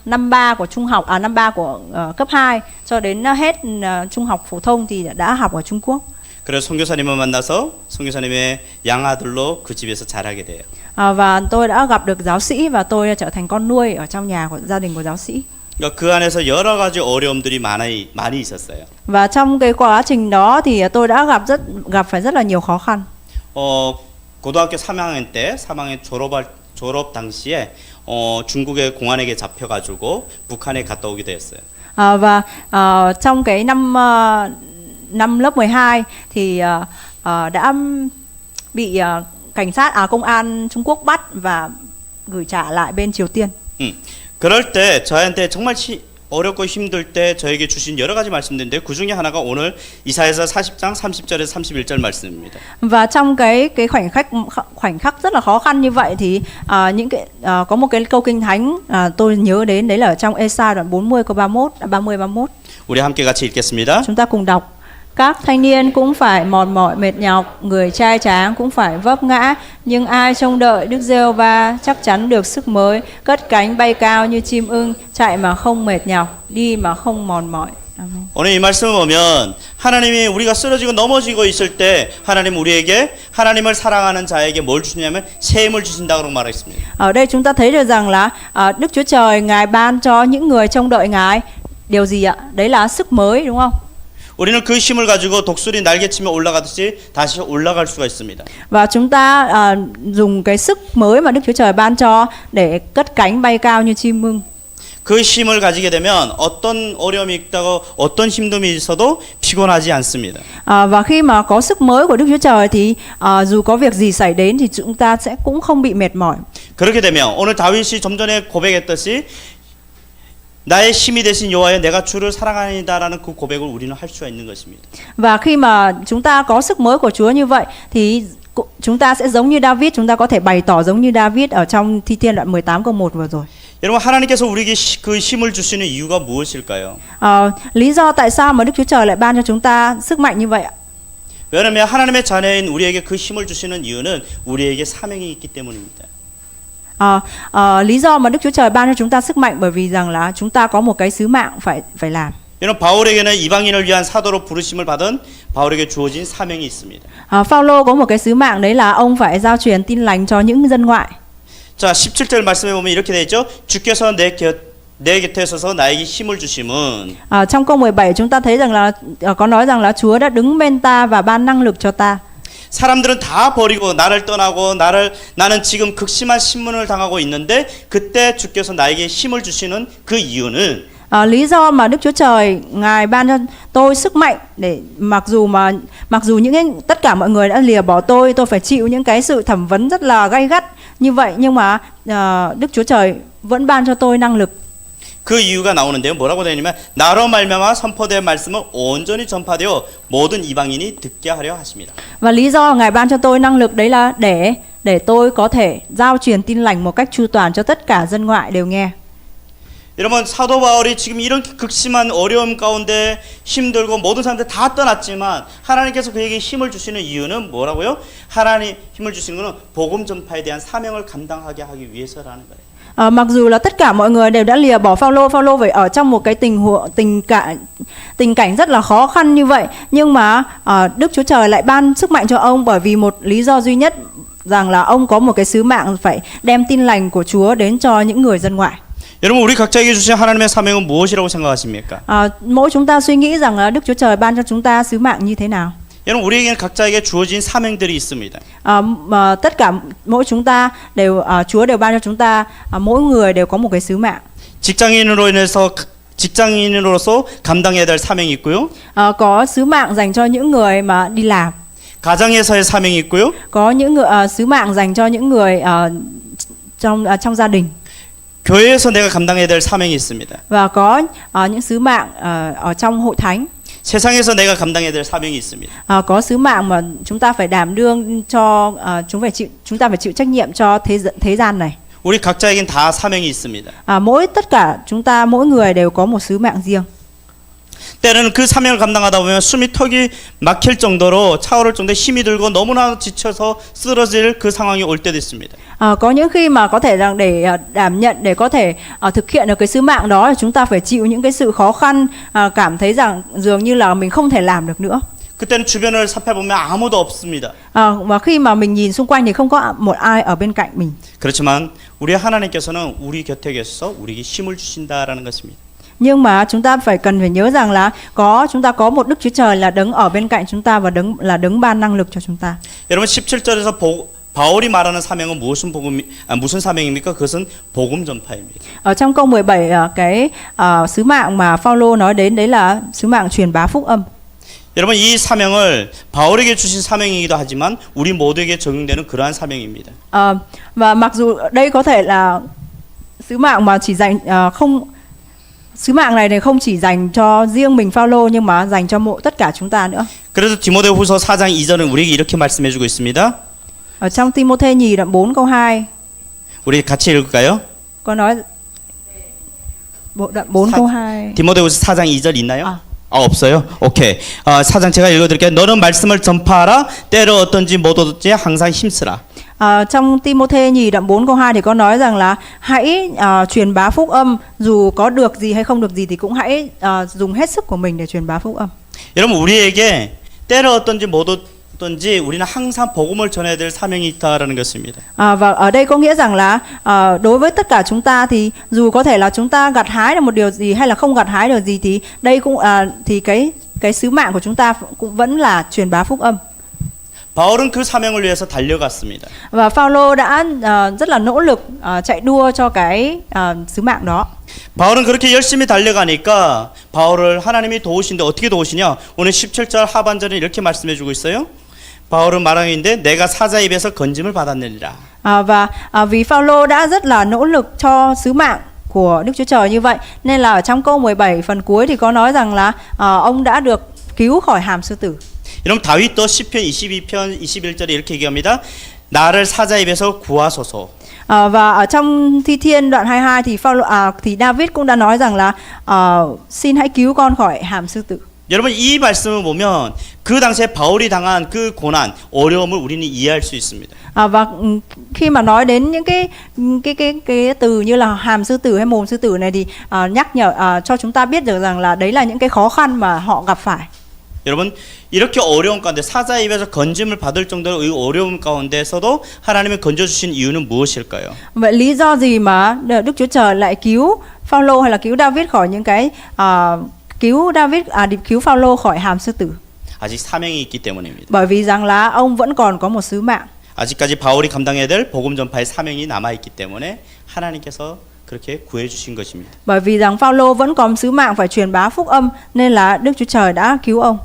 năm 3 của trung học, năm 3 của cấp 2 cho đến hết trung học phổ thông thì đã học ở Trung Quốc. 그래서 선교사님을 만나서 선교사님의 양아들로 그 집에서 자라게 돼요. Và tôi đã gặp được giáo sĩ và tôi trở thành con nuôi ở trong nhà của gia đình của giáo sĩ. 그 안에서 여러 가지 어려움들이 많이 있었어요. Và trong cái quá trình đó thì tôi đã gặp phải rất là nhiều khó khăn. 고등학교 3학년 때 3학년 졸업 당시에 중국의 공안에게 잡혀가지고 북한에 갔다 오게 되었어요. Và trong cái năm lớp 12 thì đã bị cảnh sát công an Trung Quốc bắt và gửi trả lại bên Triều Tiên. 그럴 때 저한테 정말 어렵고 힘들 때 저에게 주신 여러 가지 말씀들인데 그 중에 하나가 오늘 이사야서 40장 30절에서 31절 말씀입니다. Và trong cái khoảnh khắc rất là khó khăn như vậy thì có một cái câu kinh thánh tôi nhớ đến, đấy là ở trong Ê-sai đoạn 40 câu 30-31. 우리 함께 같이 읽겠습니다. Chúng ta cùng đọc. Các thanh niên cũng phải mòn mỏi mệt nhọc, người trai tráng cũng phải vấp ngã, nhưng ai trông đợi Đức Giê-hô-va chắc chắn được sức mới, cất cánh bay cao như chim ưng, chạy mà không mệt nhọc, đi mà không mòn mỏi. Amen. 오늘 이 말씀을 보면 하나님이 우리가 쓰러지고 넘어지고 있을 때 하나님 우리에게 하나님을 사랑하는 자에게 뭘 주시냐면 새 힘을 주신다고 말했습니다. Ở đây chúng ta thấy được rằng là Đức Chúa Trời Ngài ban cho những người trông đợi Ngài điều gì ạ? Đấy là sức mới, đúng không? 우리는 그 힘을 가지고 독수리 날개치며 올라가듯이 다시 올라갈 수가 있습니다. Và chúng ta dùng cái sức mới mà Đức Chúa Trời ban cho để cất cánh bay cao như chim ưng. 그 힘을 가지게 되면 어떤 어려움이 있다고 어떤 힘듦이 있어도 피곤하지 않습니다. Và khi mà có sức mới của Đức Chúa Trời thì dù có việc gì xảy đến thì chúng ta cũng không bị mệt mỏi. 그렇게 되면 오늘 다윗이 좀 전에 고백했듯이 나의 힘이 되신 여호와여, 내가 주를 사랑하니다라는 그 고백을 우리는 할 수가 있는 것입니다. Và khi mà chúng ta có sức mới của Chúa như vậy thì chúng ta sẽ giống như David, chúng ta có thể bày tỏ giống như David ở trong Thi Thiên đoạn 18 câu 1 vừa rồi. 여러분, 하나님께서 우리에게 그 힘을 주시는 이유가 무엇일까요? Lý do tại sao mà Đức Chúa Trời lại ban cho chúng ta sức mạnh như vậy ạ? 왜냐하면 하나님의 자녀인 우리에게 그 힘을 주시는 이유는 우리에게 사명이 있기 때문입니다. Lý do mà Đức Chúa Trời ban cho chúng ta sức mạnh bởi vì rằng là chúng ta có một cái sứ mạng phải làm. 여러분 바울에게는 이방인을 위한 사도로 부르심을 받은 바울에게 주어진 사명이 있습니다. Phaolô có một cái sứ mạng đấy là ông phải giao truyền tin lành cho những dân ngoại. 자 17절 말씀에 보면 이렇게 되어 있죠. 주께서 내 곁에 서서 나에게 힘을 주심은 Trong câu 17 chúng ta thấy rằng là có nói rằng là Chúa đã đứng bên ta và ban năng lực cho ta. 사람들은 다 버리고 나를 떠나고 나는 지금 극심한 신문을 당하고 있는데 그때 주께서 나에게 힘을 주시는 그 이유는 Lý do mà Đức Chúa Trời Ngài ban cho tôi sức mạnh để mặc dù tất cả mọi người đã lìa bỏ tôi phải chịu những cái sự thẩm vấn rất là gay gắt như vậy, nhưng mà Đức Chúa Trời vẫn ban cho tôi năng lực. 그 이유가 나오는데요. 뭐라고 되어 있냐면 나로 말미암아 선포된 말씀을 온전히 전파되어 모든 이방인이 듣게 하려 하십니다. Và lý do Ngài ban cho tôi năng lực đấy là để tôi có thể giao truyền tin lành một cách chu toàn cho tất cả dân ngoại đều nghe. 여러분 사도 바울이 지금 이런 극심한 어려움 가운데 힘들고 모든 사람들 다 떠났지만 하나님께서 그에게 힘을 주시는 이유는 뭐라고요? 하나님 힘을 주시는 것은 복음 전파에 대한 사명을 감당하게 하기 위해서라는 거예요. Mặc dù là tất cả mọi người đều đã lìa bỏ Phaolô phải ở trong một cái tình cảnh rất là khó khăn như vậy, nhưng mà Đức Chúa Trời lại ban sức mạnh cho ông bởi vì một lý do duy nhất, rằng là ông có một cái sứ mạng phải đem tin lành của Chúa đến cho những người dân ngoại. 여러분 우리 각자에게 주신 하나님의 사명은 무엇이라고 생각하십니까? Mỗi chúng ta suy nghĩ rằng là Đức Chúa Trời ban cho chúng ta sứ mạng như thế nào? 여러분 우리에게는 각자에게 주어진 사명들이 있습니다. Tất cả mỗi chúng ta đều Chúa đều ban cho chúng ta, mỗi người đều có một cái sứ mạng. 직장인으로서 감당해야 될 사명이 있고요. Có sứ mạng dành cho những người mà đi làm. 가정에서의 사명이 있고요. Có những sứ mạng dành cho những người trong gia đình. 교회에서 내가 감당해야 될 사명이 있습니다. Và có những sứ mạng ở trong hội thánh. 세상에서 내가 감당해야 될 사명이 있습니다. Có sứ mạng mà chúng ta phải đảm đương cho chúng ta phải chịu trách nhiệm cho thế gian này. 우리 각자에겐 다 사명이 있습니다. Tất cả chúng ta mỗi người đều có một sứ mạng riêng. 때로는 그 사명을 감당하다 보면 숨이 턱이 막힐 정도로 차오를 정도에 힘이 들고 너무나 지쳐서 쓰러질 그 상황이 올 때도 있습니다. Có những khi mà có thể rằng để đảm nhận, để có thể thực hiện được cái sứ mạng đó, chúng ta phải chịu những cái sự khó khăn, cảm thấy rằng dường như là mình không thể làm được nữa. 그때는 주변을 살펴보면 아무도 없습니다. Và khi mà mình nhìn xung quanh thì không có một ai ở bên cạnh mình. 그렇지만 우리 하나님께서는 우리 곁에 계셔서 우리에게 힘을 주신다라는 것입니다. Nhưng mà chúng ta phải nhớ rằng là chúng ta có một Đức Chúa Trời là đứng ở bên cạnh chúng ta và đứng ban năng lực cho chúng ta. 여러분 17절에서 바울이 말하는 사명은 무슨 사명입니까? 그것은 복음 전파입니다. Ở trong câu 17 cái sứ mạng mà Phaolô nói đến đấy là sứ mạng truyền bá phúc âm. 여러분 이 사명을 바울에게 주신 사명이기도 하지만 우리 모두에게 적용되는 그러한 사명입니다. Và mặc dù đây có thể là sứ mạng mà chỉ dành sứ mạng này không chỉ dành cho riêng mình Phaolô nhưng mà dành cho tất cả chúng ta nữa. 그래서 디모데후서 4장 2절은 우리에게 이렇게 말씀해 주고 있습니다. Ở trong Timôthê nhì đoạn 4 câu 2. 우리 같이 읽을까요? Có nói đoạn 4 câu 2. 디모데후서 4장 2절 있나요? 없어요? 오케이. 4장 제가 읽어드릴게요. 너는 말씀을 전파하라. 때로 어떤지 못 얻었지 항상 힘쓰라. Trong Timôthê nhì đoạn 4 câu 2 thì có nói rằng là hãy truyền bá phúc âm, dù có được gì hay không được gì thì cũng hãy dùng hết sức của mình để truyền bá phúc âm. 여러분 우리에게 때로 어떤지 못 얻었든지 우리는 항상 복음을 전해야 될 사명이 있다라는 것입니다. Và ở đây có nghĩa rằng là đối với tất cả chúng ta thì dù có thể là chúng ta gặt hái được một điều gì hay là không gặt hái được gì thì đây cũng thì cái sứ mạng của chúng ta cũng vẫn là truyền bá phúc âm. 바울은 그 사명을 위해서 달려갔습니다. Và Phaolô đã rất là nỗ lực chạy đua cho cái sứ mạng đó. 바울은 그렇게 열심히 달려가니까 바울을 하나님이 도우신데 어떻게 도우시냐? 오늘 17절 하반절에 이렇게 말씀해 주고 있어요. 바울은 말하는데 내가 사자 입에서 건짐을 받았느니라. Và vì Phaolô đã rất là nỗ lực cho sứ mạng của Đức Chúa Trời như vậy nên là ở trong câu 17 phần cuối thì có nói rằng là ông đã được cứu khỏi hàm sư tử. 여러분 다윗도 시편 22편 21절에 이렇게 얘기합니다. 나를 사자 입에서 구하소서. Và ở trong Thi Thiên đoạn 22 thì David cũng đã nói rằng là xin hãy cứu con khỏi hàm sư tử. 여러분 이 말씀을 보면 그 당시에 바울이 당한 그 고난, 어려움을 우리는 이해할 수 있습니다. Và khi mà nói đến những cái từ như là hàm sư tử hay mồm sư tử này thì nhắc nhở cho chúng ta biết được rằng là đấy là những cái khó khăn mà họ gặp phải. 여러분 이렇게 어려운 가운데 사자의 입에서 건짐을 받을 정도로 이 어려움 가운데서도 하나님이 건져주신 이유는 무엇일까요? Vậy lý do gì mà Đức Chúa Trời lại cứu Phaolô hay là cứu David khỏi những cái cứu Phaolô khỏi hàm sư tử? 아직 사명이 있기 때문입니다. Bởi vì rằng là ông vẫn còn có một sứ mạng. 아직까지 바울이 감당해야 될 복음 전파의 사명이 남아 있기 때문에 하나님께서 그렇게 구해 주신 것입니다. Bởi vì rằng Phaolô vẫn còn sứ mạng phải truyền bá phúc âm nên là Đức Chúa Trời đã cứu ông.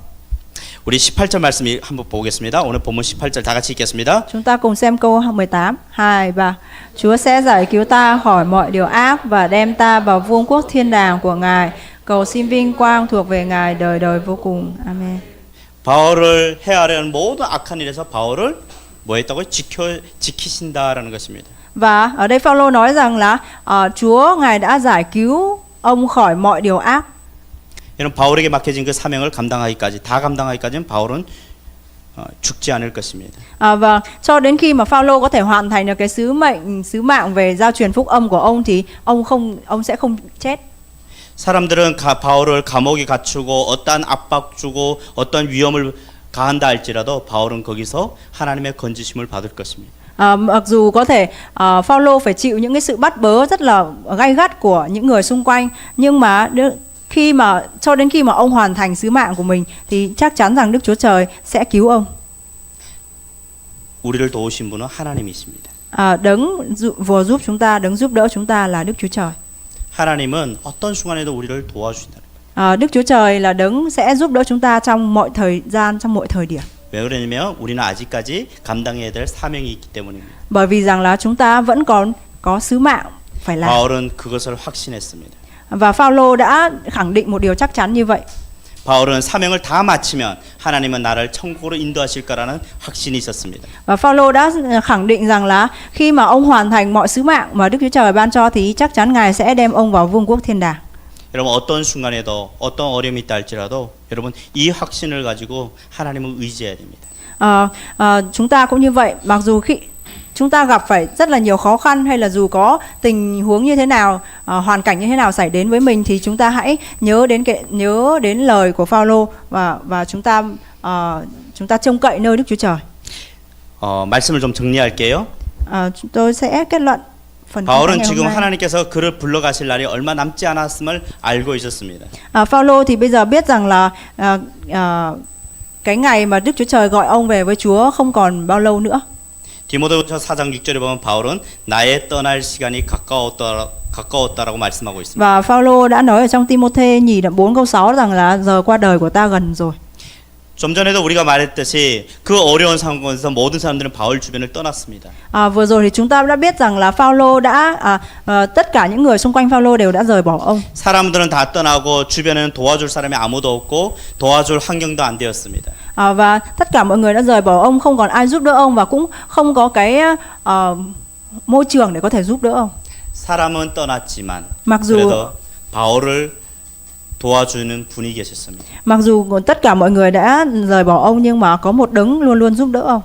우리 18절 말씀 한번 보겠습니다. 오늘 본문 18절 다 같이 읽겠습니다. Chúng ta cùng xem câu 18, 2, 3. Chúa sẽ giải cứu ta khỏi mọi điều ác và đem ta vào vương quốc thiên đàng của Ngài. Cầu xin vinh quang thuộc về Ngài đời đời vô cùng. Amen. 바울을 해하려는 모든 악한 일에서 바울을 뭐 했다고요? 지키신다라는 것입니다. Và ở đây Phaolô nói rằng là Chúa Ngài đã giải cứu ông khỏi mọi điều ác. 여러분 바울에게 맡겨진 그 사명을 감당하기까지 다 감당하기까지는 바울은 죽지 않을 것입니다. Và cho đến khi mà Phaolô có thể hoàn thành được cái sứ mạng về giao truyền phúc âm của ông thì ông sẽ không chết. 사람들은 바울을 감옥에 갇히고 어떠한 압박 주고 어떠한 위험을 가한다 할지라도 바울은 거기서 하나님의 건지심을 받을 것입니다. Mặc dù có thể Phaolô phải chịu những cái sự bắt bớ rất là gay gắt của những người xung quanh, nhưng mà cho đến khi mà ông hoàn thành sứ mạng của mình thì chắc chắn rằng Đức Chúa Trời sẽ cứu ông. 우리를 도우신 분은 하나님이십니다. Đấng vừa giúp chúng ta, đấng giúp đỡ chúng ta là Đức Chúa Trời. 하나님은 어떤 순간에도 우리를 도와주신다. Đức Chúa Trời là đấng sẽ giúp đỡ chúng ta trong mọi thời gian, trong mọi thời điểm. 왜 그러냐면 우리는 아직까지 감당해야 될 사명이 있기 때문입니다. Bởi vì rằng là chúng ta vẫn còn có sứ mạng phải làm. 바울은 그것을 확신했습니다. Và Phaolô đã khẳng định một điều chắc chắn như vậy. 바울은 사명을 다 마치면 하나님은 나를 천국으로 인도하실 거라는 확신이 있었습니다. Và Phaolô đã khẳng định rằng là khi mà ông hoàn thành mọi sứ mạng mà Đức Chúa Trời ban cho thì chắc chắn Ngài sẽ đem ông vào vương quốc thiên đàng. 여러분 어떤 순간에도 어떤 어려움이 있다 할지라도 여러분 이 확신을 가지고 하나님을 의지해야 됩니다. Chúng ta cũng như vậy, mặc dù khi chúng ta gặp phải rất là nhiều khó khăn hay là dù có tình huống như thế nào, hoàn cảnh như thế nào xảy đến với mình thì chúng ta hãy nhớ đến lời của Phaolô và chúng ta trông cậy nơi Đức Chúa Trời. 말씀을 좀 정리할게요. Tôi sẽ kết luận phần 바울은 지금 하나님께서 그를 불러가실 날이 얼마 남지 않았음을 알고 있었습니다. Phaolô thì bây giờ biết rằng là cái ngày mà Đức Chúa Trời gọi ông về với Chúa không còn bao lâu nữa. 디모데후서 4장 6절에 보면 바울은 나의 떠날 시간이 가까웠다라고 말씀하고 있습니다. Và Phaolô đã nói ở trong Ti-mô-thê nhì đoạn 4 câu 6 rằng là giờ qua đời của ta gần rồi. 좀 전에도 우리가 말했듯이 그 어려운 상황에서 모든 사람들은 바울 주변을 떠났습니다. Vừa rồi thì chúng ta đã biết rằng là Phaolô tất cả những người xung quanh Phaolô đều đã rời bỏ ông. 사람들은 다 떠나고 주변에는 도와줄 사람이 아무도 없고 도와줄 환경도 안 되었습니다. Và tất cả mọi người đã rời bỏ ông, không còn ai giúp đỡ ông và cũng không có cái môi trường để có thể giúp đỡ ông. 사람은 떠났지만 mặc dù 그래도 바울을 도와주는 분이 계셨습니다. Mặc dù tất cả mọi người đã rời bỏ ông nhưng mà có một đấng luôn luôn giúp đỡ ông.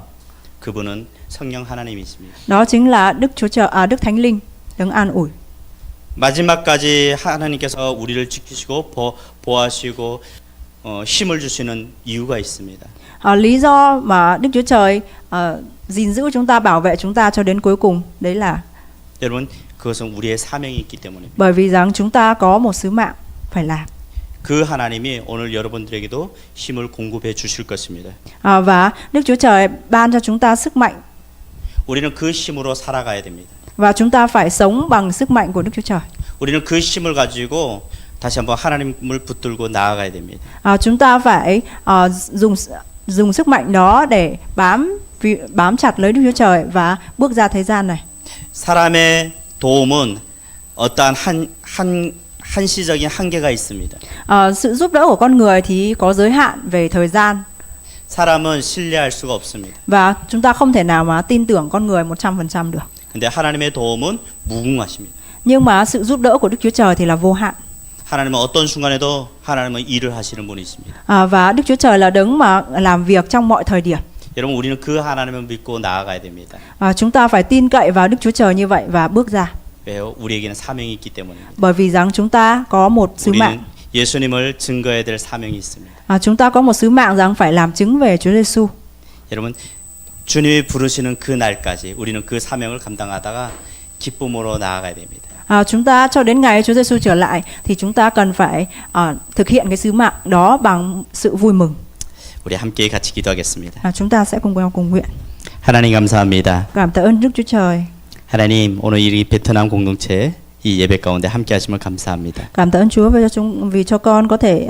그분은 성령 하나님이십니다. Đó chính là Đức Chúa Trời, Đức Thánh Linh, đấng an ủi. 마지막까지 하나님께서 우리를 지키시고 보호하시고 힘을 주시는 이유가 있습니다. Lý do mà Đức Chúa Trời gìn giữ chúng ta, bảo vệ chúng ta cho đến cuối cùng, đấy là 여러분 그것은 우리의 사명이 있기 때문입니다. bởi vì rằng chúng ta có một sứ mạng phải làm. 그 하나님이 오늘 여러분들에게도 힘을 공급해 주실 것입니다. Và Đức Chúa Trời ban cho chúng ta sức mạnh. 우리는 그 힘으로 살아가야 됩니다. Và chúng ta phải sống bằng sức mạnh của Đức Chúa Trời. 우리는 그 힘을 가지고 다시 한번 하나님을 붙들고 나아가야 됩니다. Chúng ta phải dùng sức mạnh đó để bám chặt lấy Đức Chúa Trời và bước ra thế gian này. 사람의 도움은 어떠한 한시적인 한계가 있습니다. Sự giúp đỡ của con người thì có giới hạn về thời gian. 사람은 신뢰할 수가 없습니다. Và chúng ta không thể nào mà tin tưởng con người 100% được. 근데 하나님의 도움은 무궁하십니다. Nhưng mà sự giúp đỡ của Đức Chúa Trời thì là vô hạn. 하나님은 어떤 순간에도 하나님은 일을 하시는 분이십니다. Và Đức Chúa Trời là đấng mà làm việc trong mọi thời điểm. 여러분 우리는 그 하나님을 믿고 나아가야 됩니다. Chúng ta phải tin cậy vào Đức Chúa Trời như vậy và bước ra. 왜요? 우리에게는 사명이 있기 때문입니다. Bởi vì rằng chúng ta có một sứ mạng. 우리는 예수님을 증거해야 될 사명이 있습니다. Chúng ta có một sứ mạng rằng phải làm chứng về Chúa Giêsu. 여러분 주님이 부르시는 그 날까지 우리는 그 사명을 감당하다가 기쁨으로 나아가야 됩니다. Chúng ta cho đến ngày Chúa Giêsu trở lại thì chúng ta cần phải thực hiện cái sứ mạng đó bằng sự vui mừng. 우리 함께 같이 기도하겠습니다. Chúng ta sẽ cùng nhau cùng nguyện. 하나님 감사합니다. Cảm tạ ơn Đức Chúa Trời. 하나님 오늘 이 베트남 공동체 이 예배 가운데 함께 하심을 감사합니다. Cảm tạ ơn Chúa vì cho con có thể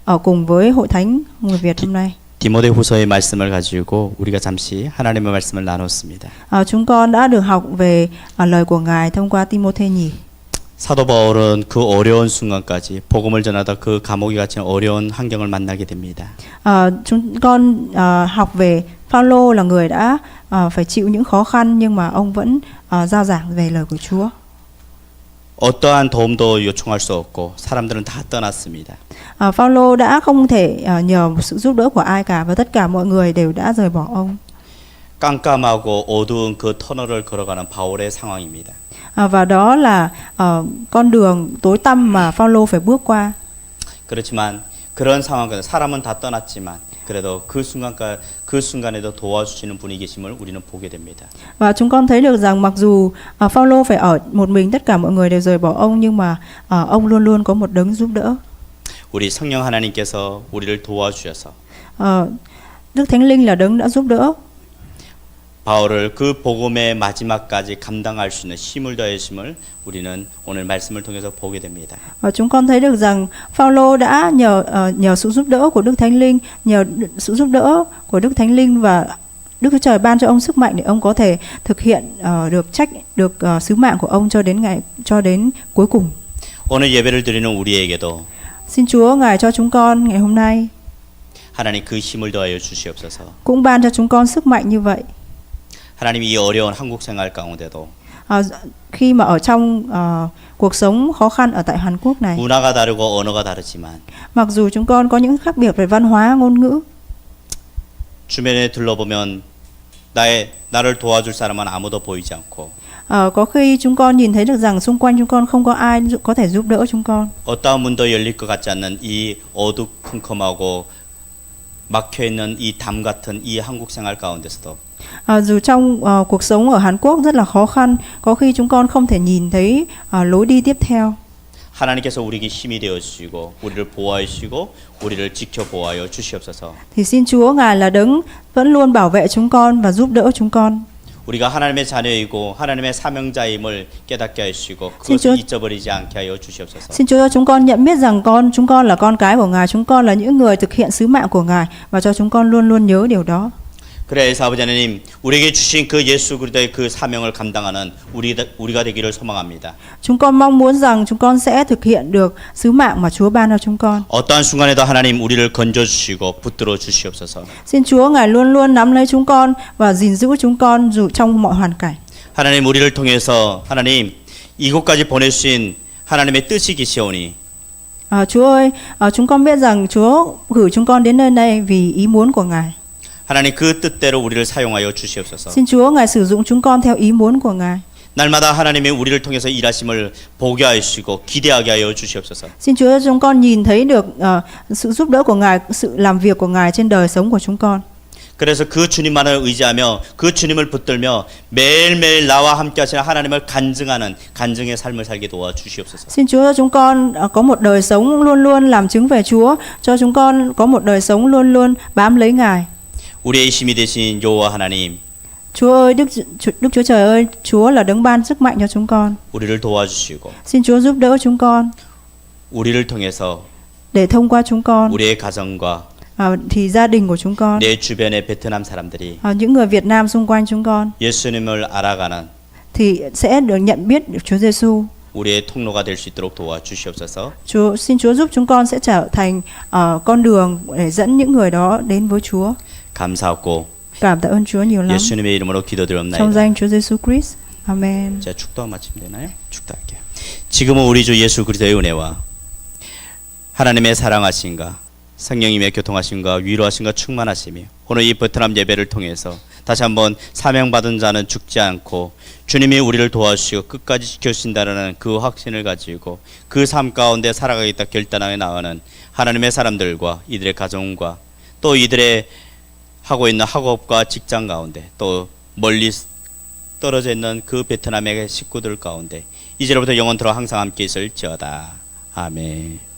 ở cùng với hội thánh người Việt hôm nay. 디모데후서의 말씀을 가지고 우리가 잠시 하나님의 말씀을 나눴습니다. Chúng con đã được học về lời của Ngài thông qua Timôthê nhì. 사도 바울은 그 어려운 순간까지 복음을 전하다 그 감옥에 갇힌 어려운 환경을 만나게 됩니다. Chúng con học về Phaolô là người đã phải chịu những khó khăn nhưng mà ông vẫn rao giảng về lời của Chúa. 어떠한 도움도 요청할 수 없고 사람들은 다 떠났습니다. Phaolô đã không thể nhờ sự giúp đỡ của ai cả và tất cả mọi người đều đã rời bỏ ông. 깜깜하고 어두운 그 터널을 걸어가는 바울의 상황입니다. Và đó là con đường tối tăm mà Phaolô phải bước qua. 그렇지만 그런 상황에서 사람은 다 떠났지만 그래도 그 순간에도 도와주시는 분이 계심을 우리는 보게 됩니다. Và chúng con thấy được rằng mặc dù Phaolô phải ở một mình, tất cả mọi người đều rời bỏ ông nhưng mà ông luôn luôn có một đấng giúp đỡ. 우리 성령 하나님께서 우리를 도와주셔서 Đức Thánh Linh là đấng đã giúp đỡ. 바울을 그 복음의 마지막까지 감당할 수 있는 힘을 더하심을 우리는 오늘 말씀을 통해서 보게 됩니다. Và chúng con thấy được rằng Phaolô đã nhờ sự giúp đỡ của Đức Thánh Linh, nhờ sự giúp đỡ của Đức Thánh Linh và Đức Chúa Trời ban cho ông sức mạnh để ông có thể thực hiện được sứ mạng của ông cho đến cuối cùng. 오늘 예배를 드리는 우리에게도 Xin Chúa Ngài cho chúng con ngày hôm nay 하나님 그 힘을 더하여 주시옵소서. cũng ban cho chúng con sức mạnh như vậy. 하나님 이 어려운 한국 생활 가운데도 Khi mà ở trong cuộc sống khó khăn ở tại Hàn Quốc này, 문화가 다르고 언어가 다르지만 mặc dù chúng con có những khác biệt về văn hóa, ngôn ngữ, 주변에 둘러보면 나를 도와줄 사람은 아무도 보이지 않고 có khi chúng con nhìn thấy được rằng xung quanh chúng con không có ai có thể giúp đỡ chúng con. 어떠한 문도 열릴 것 같지 않는 이 어두컴컴하고 막혀있는 이 담 같은 이 한국 생활 가운데서도 Dù trong cuộc sống ở Hàn Quốc rất là khó khăn, có khi chúng con không thể nhìn thấy lối đi tiếp theo. 하나님께서 우리에게 힘이 되어 주시고 우리를 보호해 주시고 우리를 지켜보아여 주시옵소서. Thì xin Chúa Ngài là đấng vẫn luôn bảo vệ chúng con và giúp đỡ chúng con. 우리가 하나님의 자녀이고 하나님의 사명자임을 깨닫게 하시고 그것을 잊어버리지 않게 하여 주시옵소서. Xin Chúa cho chúng con nhận biết rằng chúng con là con cái của Ngài, chúng con là những người thực hiện sứ mạng của Ngài và cho chúng con luôn luôn nhớ điều đó. 그래서 아버지 하나님 우리에게 주신 그 예수 그리스도의 그 사명을 감당하는 우리가 되기를 소망합니다. Chúng con mong muốn rằng chúng con sẽ thực hiện được sứ mạng mà Chúa ban cho chúng con. 어떠한 순간에도 하나님 우리를 건져 주시고 붙들어 주시옵소서. Xin Chúa Ngài luôn luôn nắm lấy chúng con và gìn giữ chúng con dù trong mọi hoàn cảnh. 하나님 우리를 통해서 하나님 이곳까지 보내주신 하나님의 뜻이 계시오니 Chúa ơi, chúng con biết rằng Chúa gửi chúng con đến nơi này vì ý muốn của Ngài. 하나님 그 뜻대로 우리를 사용하여 주시옵소서. Xin Chúa Ngài sử dụng chúng con theo ý muốn của Ngài. 날마다 하나님이 우리를 통해서 일하심을 보게 하시고 기대하게 하여 주시옵소서. Xin Chúa cho chúng con nhìn thấy được sự giúp đỡ của Ngài, sự làm việc của Ngài trên đời sống của chúng con. 그래서 그 주님만을 의지하며 그 주님을 붙들며 매일매일 나와 함께 하시는 하나님을 간증하는 간증의 삶을 살게 도와 주시옵소서. Xin Chúa cho chúng con có một đời sống luôn luôn làm chứng về Chúa, cho chúng con có một đời sống luôn luôn bám lấy Ngài. 우리의 힘이 되신 여호와 하나님, Chúa ơi, Đức Chúa Trời ơi, Chúa là đấng ban sức mạnh cho chúng con. 우리를 도와주시고 Xin Chúa giúp đỡ chúng con 우리를 통해서 để thông qua chúng con 우리의 가정과 thì gia đình của chúng con, 내 주변의 베트남 사람들이 những người Việt Nam xung quanh chúng con 예수님을 알아가는 thì sẽ được nhận biết được Chúa Giêsu. 우리의 통로가 될 수 있도록 도와주시옵소서. Xin Chúa giúp chúng con sẽ trở thành con đường để dẫn những người đó đến với Chúa. 감사하고 Cảm tạ ơn Chúa nhiều lắm. 예수님의 이름으로 Trong 기도드립니다. danh Chúa Giêsu Christ. Amen. 제가 축도하고 마치면 되나요? 축도할게요. 지금은 우리 주 예수 그리스도의 은혜와 하나님의 사랑하심과 성령님의 교통하심과 위로하심과 충만하심이 오늘 이 베트남 예배를 통해서 다시 한번 사명받은 자는 죽지 않고 주님이 우리를 도와주시고 끝까지 지켜주신다는 그 확신을 가지고 그 삶 가운데 살아가겠다 결단하여 나가는 하나님의 사람들과 이들의 가정과 또 이들의 하고 있는 학업과 직장 가운데 또 멀리 떨어져 있는 그 베트남의 식구들 가운데 이제로부터 영원토록 항상 함께 있을지어다. 아멘.